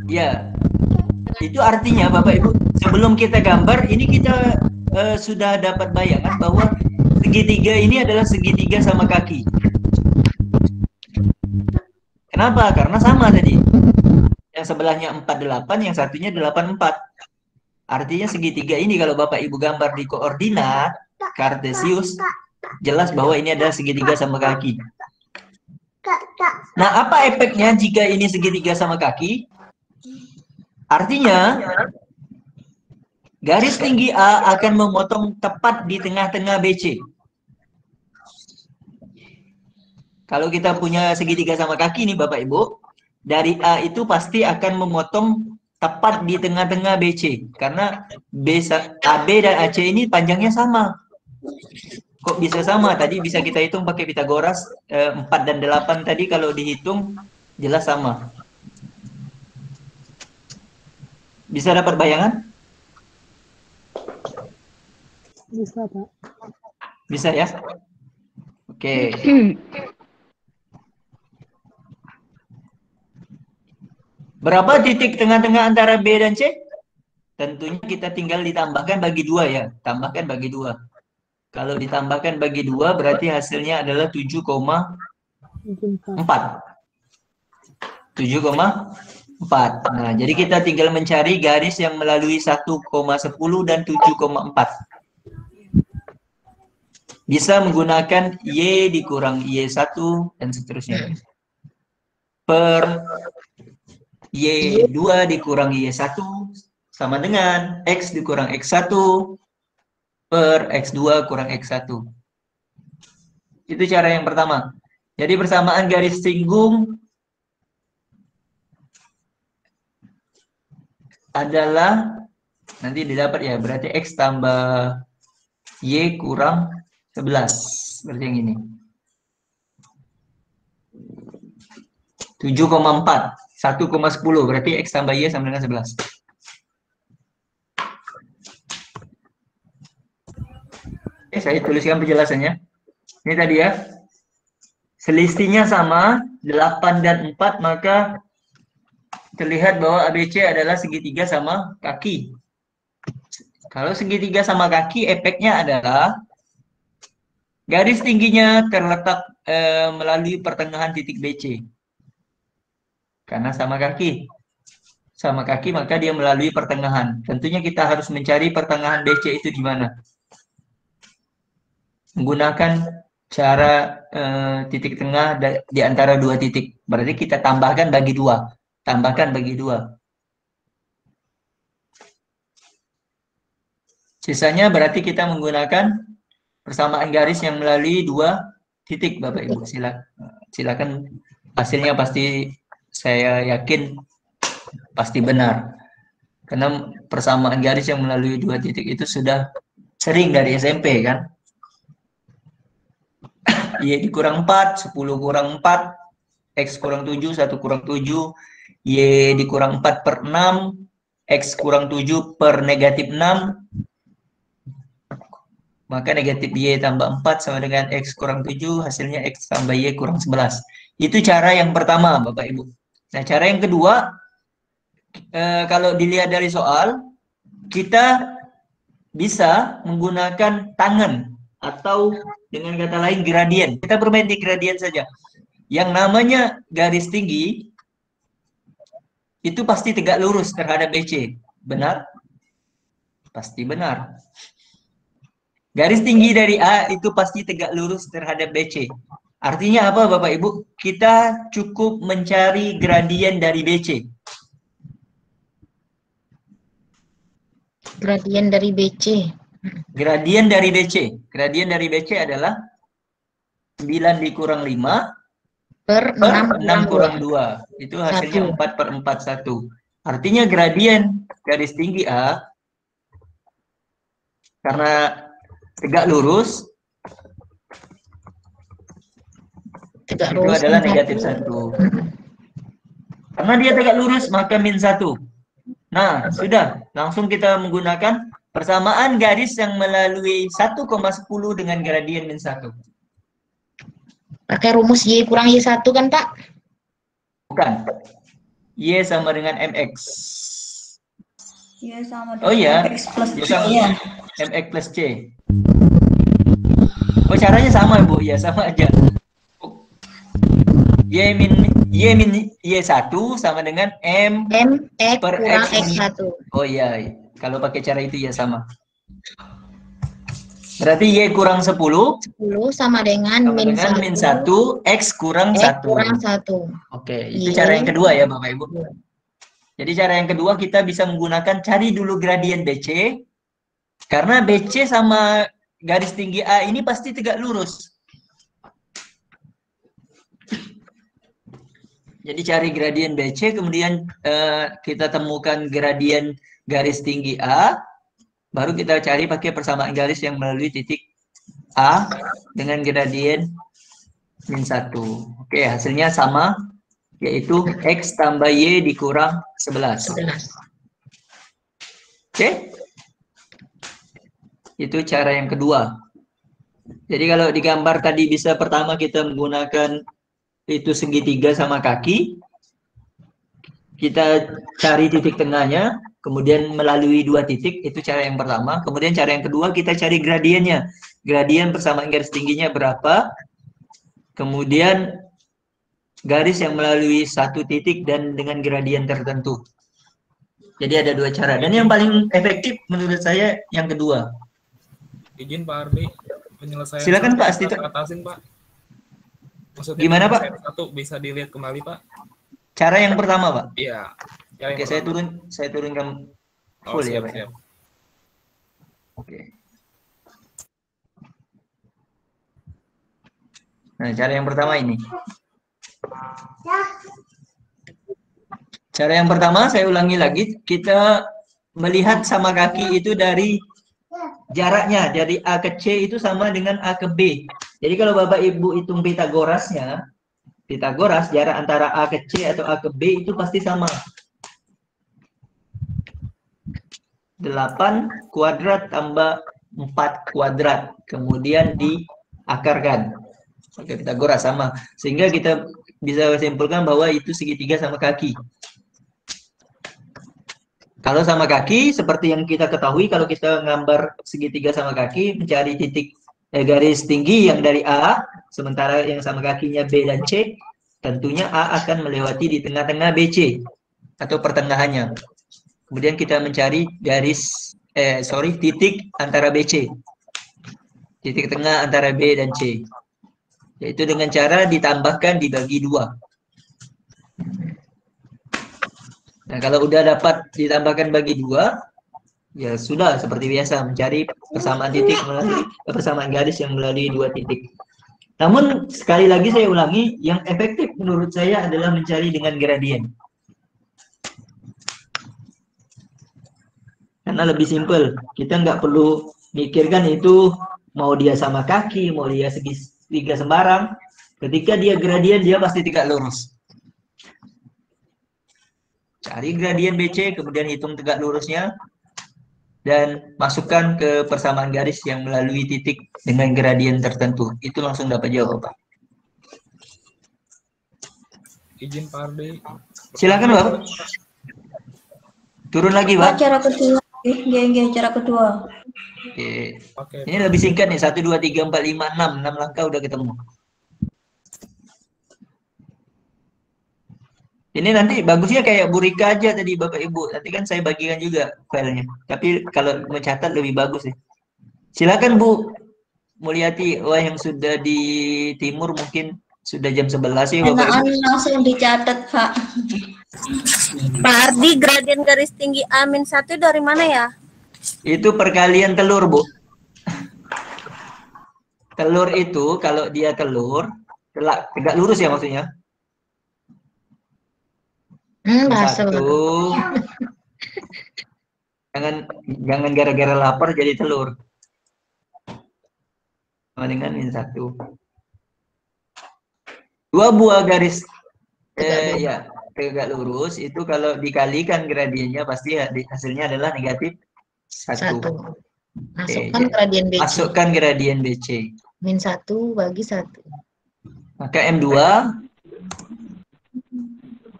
Ya. Itu artinya Bapak Ibu, sebelum kita gambar, ini kita sudah dapat bayangan bahwa segitiga ini adalah segitiga sama kaki. Kenapa? Karena sama tadi. Yang sebelahnya 48, yang satunya 84. Artinya segitiga ini kalau Bapak Ibu gambar di koordinat kartesius, jelas bahwa ini adalah segitiga sama kaki. Nah, apa efeknya jika ini segitiga sama kaki? Artinya, garis tinggi A akan memotong tepat di tengah-tengah BC. Kalau kita punya segitiga sama kaki nih Bapak Ibu, dari A itu pasti akan memotong tepat di tengah-tengah BC. Karena AB dan AC ini panjangnya sama. Kok bisa sama? Tadi bisa kita hitung pakai Pitagoras, 4 dan 8 tadi kalau dihitung jelas sama. Bisa dapat bayangan? Bisa, Pak. Bisa ya? Oke. Berapa titik tengah-tengah antara B dan C? Tentunya kita tinggal ditambahkan bagi 2 ya. Tambahkan bagi 2. Kalau ditambahkan bagi 2 berarti hasilnya adalah 7,4. 7,4. Nah, jadi kita tinggal mencari garis yang melalui 1,10 dan 7,4. Bisa menggunakan Y dikurang Y1 dan seterusnya. Per Y2 dikurang Y1 sama dengan X dikurang X1 per X2 kurang X1. Itu cara yang pertama. Jadi persamaan garis singgung adalah nanti didapat ya, berarti X tambah Y kurang 11. Berarti yang ini. 7,4. 1,10 berarti X tambah Y sama dengan 11. Oke, saya tuliskan penjelasannya. Ini tadi ya. Selisihnya sama 8 dan 4, maka terlihat bahwa ABC adalah segitiga sama kaki. Kalau segitiga sama kaki, efeknya adalah garis tingginya terletak melalui pertengahan titik BC. Karena sama kaki. Sama kaki, maka dia melalui pertengahan. Tentunya kita harus mencari pertengahan BC itu di mana. Menggunakan cara titik tengah di antara 2 titik. Berarti kita tambahkan bagi 2. Tambahkan bagi 2. Sisanya berarti kita menggunakan persamaan garis yang melalui 2 titik, Bapak Ibu. Silakan hasilnya pasti saya yakin pasti benar. Karena persamaan garis yang melalui dua titik itu sudah sering dari SMP kan. Y dikurang 4, 10 kurang 4, X kurang 7, 1 kurang 7, Y dikurang 4/6, X kurang 7 per negatif 6. Maka negatif Y tambah 4 sama dengan X kurang 7, hasilnya X tambah Y kurang 11. Itu cara yang pertama, Bapak Ibu. Nah, cara yang kedua, kalau dilihat dari soal, kita bisa menggunakan tangan atau dengan kata lain gradien. Kita bermain di gradien saja. Yang namanya garis tinggi itu pasti tegak lurus terhadap BC. Benar? Pasti benar. Garis tinggi dari A itu pasti tegak lurus terhadap BC. Artinya apa Bapak Ibu? Kita cukup mencari gradien dari BC. Gradien dari BC. Gradien dari BC. Gradien dari BC adalah 9 dikurang 5 per 6 kurang 2. Itu hasilnya 4/4/1. Artinya gradien garis tinggi A karena tegak lurus itu adalah negatif 1. Karena dia tegak lurus maka min 1. Nah, sudah. Langsung kita menggunakan persamaan garis yang melalui 1,10 dengan gradien min 1. Pakai rumus Y kurang Y1 kan, Pak? Bukan. Y sama dengan MX. Y sama Oh iya, MX plus Y C. sama MX plus C. Oh, caranya sama, Bu. Ya, sama aja. Y min Y1 sama dengan MX per kurang X. X1. Oh iya, kalau pakai cara itu ya sama. Berarti Y kurang 10 sama dengan min 1 X kurang 1. Oke, itu cara yang kedua ya Bapak Ibu. Jadi cara yang kedua kita bisa menggunakan cari dulu gradien BC. Karena BC sama garis tinggi A ini pasti tegak lurus. Jadi cari gradien BC, kemudian kita temukan gradien garis tinggi A, baru kita cari pakai persamaan garis yang melalui titik A dengan gradien min 1. Oke, hasilnya sama, yaitu X tambah Y dikurang 11. Oke, itu cara yang kedua. Jadi kalau di gambar tadi bisa pertama kita menggunakan itu segitiga sama kaki, kita cari titik tengahnya, kemudian melalui dua titik, itu cara yang pertama. Kemudian cara yang kedua kita cari gradiennya, gradien persamaan garis tingginya berapa, kemudian garis yang melalui satu titik dan dengan gradien tertentu. Jadi ada dua cara, dan yang paling efektif menurut saya yang kedua. Izin Pak Ardi, penyelesaian silakan Pak Astito. Atasin Pak. Maksudnya Gimana Pak? Satu bisa dilihat kembali Pak. Cara yang pertama Pak. Iya. Oke, saya turunkan full ya Pak. Siap. Oke. Nah, cara yang pertama ini. Cara yang pertama saya ulangi lagi, kita melihat sama kaki itu dari jaraknya, dari A ke C itu sama dengan A ke B. Jadi kalau Bapak Ibu hitung Pitagorasnya, Pitagoras jarak antara A ke C atau A ke B itu pasti sama. 8 kuadrat tambah 4 kuadrat, kemudian diakarkan. Oke, Pitagoras sama. Sehingga kita bisa simpulkan bahwa itu segitiga sama kaki. Kalau sama kaki, seperti yang kita ketahui, kalau kita gambar segitiga sama kaki, mencari titik garis tinggi yang dari A, sementara yang sama kakinya B dan C, tentunya A akan melewati di tengah-tengah BC atau pertengahannya. Kemudian kita mencari titik antara BC, titik tengah antara B dan C, yaitu dengan cara ditambahkan dibagi 2. Nah, kalau udah dapat ditambahkan bagi 2, ya sudah seperti biasa mencari persamaan titik melalui persamaan garis yang melalui 2 titik. Namun sekali lagi saya ulangi, yang efektif menurut saya adalah mencari dengan gradien. Karena lebih simpel, kita nggak perlu mikirkan itu mau dia sama kaki, mau dia segitiga sembarang. Ketika dia gradien, dia pasti tegak lurus. Cari gradien BC, kemudian hitung tegak lurusnya, dan masukkan ke persamaan garis yang melalui titik dengan gradien tertentu. Itu langsung dapat jawaban. Izin Pak Ardi. Silakan Bapak. Turun lagi Pak. Cara kedua. Cara kedua. Oke. Ini lebih singkat nih, 1, 2, 3, 4, 5, 6. 6 langkah udah ketemu. Ini nanti bagusnya kayak Bu Rika aja tadi Bapak Ibu. Nanti kan saya bagikan juga filenya. Tapi kalau mencatat lebih bagus ya. Silakan Bu Mulyati. Wah, yang sudah di timur mungkin sudah jam 11 ya Bapak Ibu. Langsung dicatat Pak. Pak Ardi, gradien garis tinggi A-1 dari mana ya? Itu perkalian telur, Bu. Telur itu kalau dia telur, tegak lurus ya maksudnya. Satu. Jangan gara-gara lapar jadi telur. Sama dengan min 1. 2 buah garis ya tegak lurus itu kalau dikalikan gradiennya pasti hasilnya adalah negatif 1. Masukkan gradien BC. Masukkan gradien BC. Min 1 bagi 1. Maka M2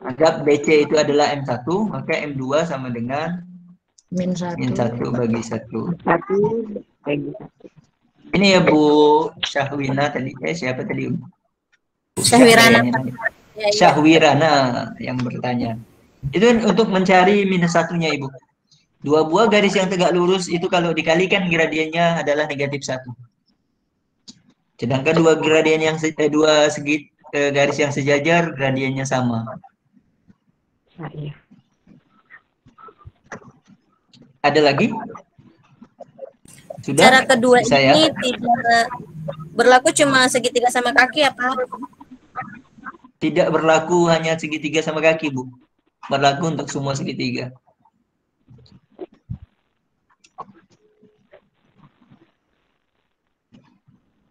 anggap BC itu adalah M1, maka M2 sama dengan min 1 bagi 1. Ini ya Bu Syahwina tadi, siapa tadi? Syahwirana. Syahwirana yang bertanya. Itu untuk mencari minus 1-nya Ibu. 2 buah garis yang tegak lurus itu kalau dikalikan gradiennya adalah negatif 1. Sedangkan dua segi garis yang sejajar gradiennya sama. Ada lagi? Sudah? Cara kedua saya? ini tidak berlaku cuma segitiga sama kaki ya Pak? Tidak berlaku hanya segitiga sama kaki, Bu. Berlaku untuk semua segitiga.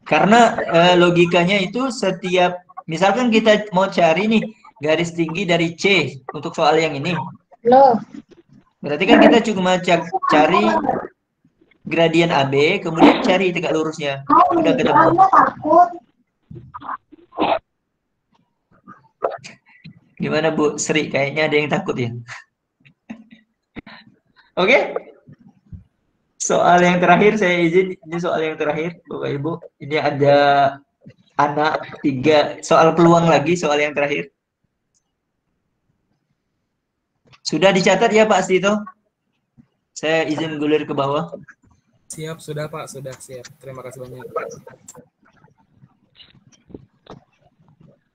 Karena logikanya itu setiap, misalkan kita mau cari nih garis tinggi dari C untuk soal yang ini. Loh. Berarti kan kita cuma cari gradien AB, kemudian cari tegak lurusnya. Udah ketemu. Gimana Bu Sri? Kayaknya ada yang takut ya. Oke. Soal yang terakhir saya izin, ini soal yang terakhir Bapak Ibu. Ini ada anak 3 soal peluang lagi, soal yang terakhir. Sudah dicatat ya Pak Astito? Saya izin gulir ke bawah. Siap, sudah Pak, sudah siap. Terima kasih banyak.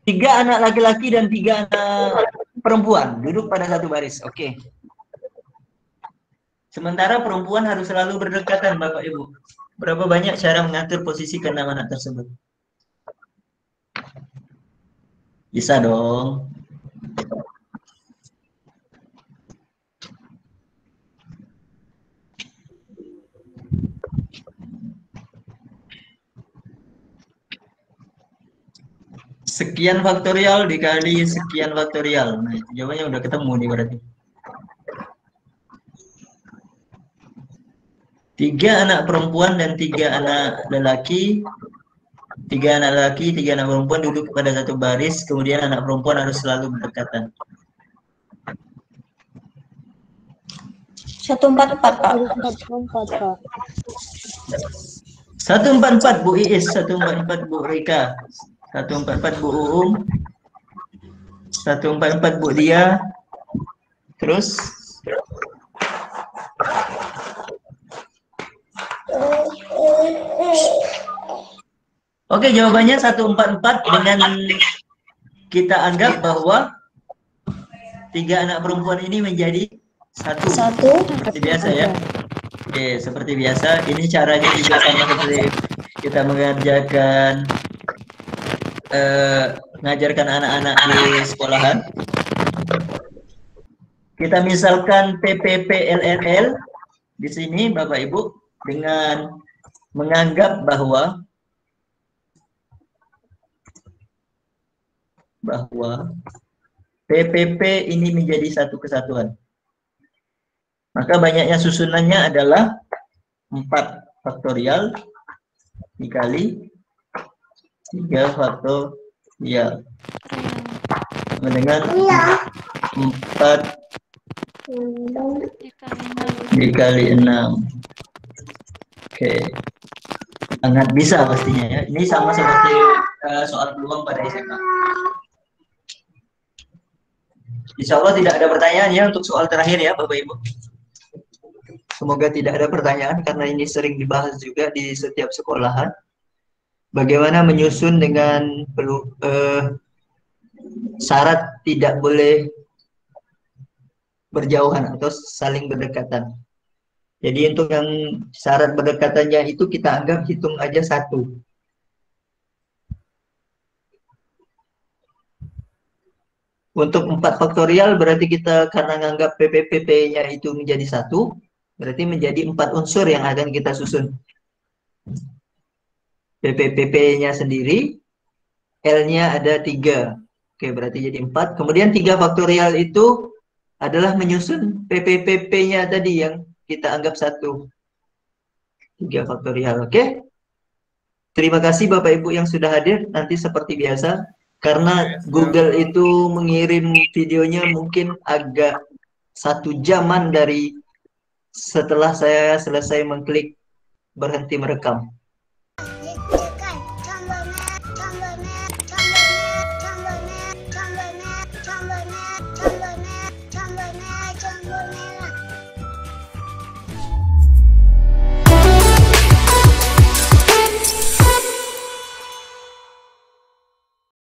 3 anak laki-laki dan 3 anak perempuan duduk pada satu baris. Oke. Sementara perempuan harus selalu berdekatan, Bapak Ibu. Berapa banyak cara mengatur posisi ke-6 anak tersebut? Bisa dong. Sekian faktorial dikali sekian faktorial. Nah, itu jawabannya udah ketemu nih berarti. 3 anak perempuan dan 3 anak lelaki. 3 anak lelaki, 3 anak perempuan duduk pada satu baris, kemudian anak perempuan harus selalu berdekatan. 144 Pak. 144 Bu Iis, 144 Bu Rika, 144 Bu Uum, 144 Bu Dia, terus oke, jawabannya 144 dengan kita anggap bahwa 3 anak perempuan ini menjadi satu. Seperti biasa ya. Oke, seperti biasa. Ini caranya juga sama seperti kita mengerjakan ngajarkan anak-anak di sekolahan. Kita misalkan PPPLNL di sini Bapak Ibu dengan menganggap bahwa PPP ini menjadi satu kesatuan. Maka banyaknya susunannya adalah 4 faktorial dikali 3 faktorial dengan 4 dikali 6. Oke, sangat bisa pastinya ya. Ini sama seperti soal peluang pada SMA. Insya Allah tidak ada pertanyaan ya untuk soal terakhir ya Bapak Ibu. Semoga tidak ada pertanyaan karena ini sering dibahas juga di setiap sekolahan. Bagaimana menyusun dengan syarat tidak boleh berjauhan atau saling berdekatan. Jadi untuk yang syarat berdekatannya itu kita anggap hitung aja 1. Untuk 4 faktorial berarti kita karena menganggap PPPP-nya itu menjadi 1, berarti menjadi 4 unsur yang akan kita susun. PPPP-nya sendiri, L-nya ada 3. Oke, berarti jadi 4. Kemudian 3 faktorial itu adalah menyusun PPPP-nya tadi yang kita anggap 1. 3 faktorial, oke? Terima kasih Bapak Ibu yang sudah hadir. Nanti seperti biasa, karena Google itu mengirim videonya mungkin agak 1 jaman dari setelah saya selesai mengklik berhenti merekam.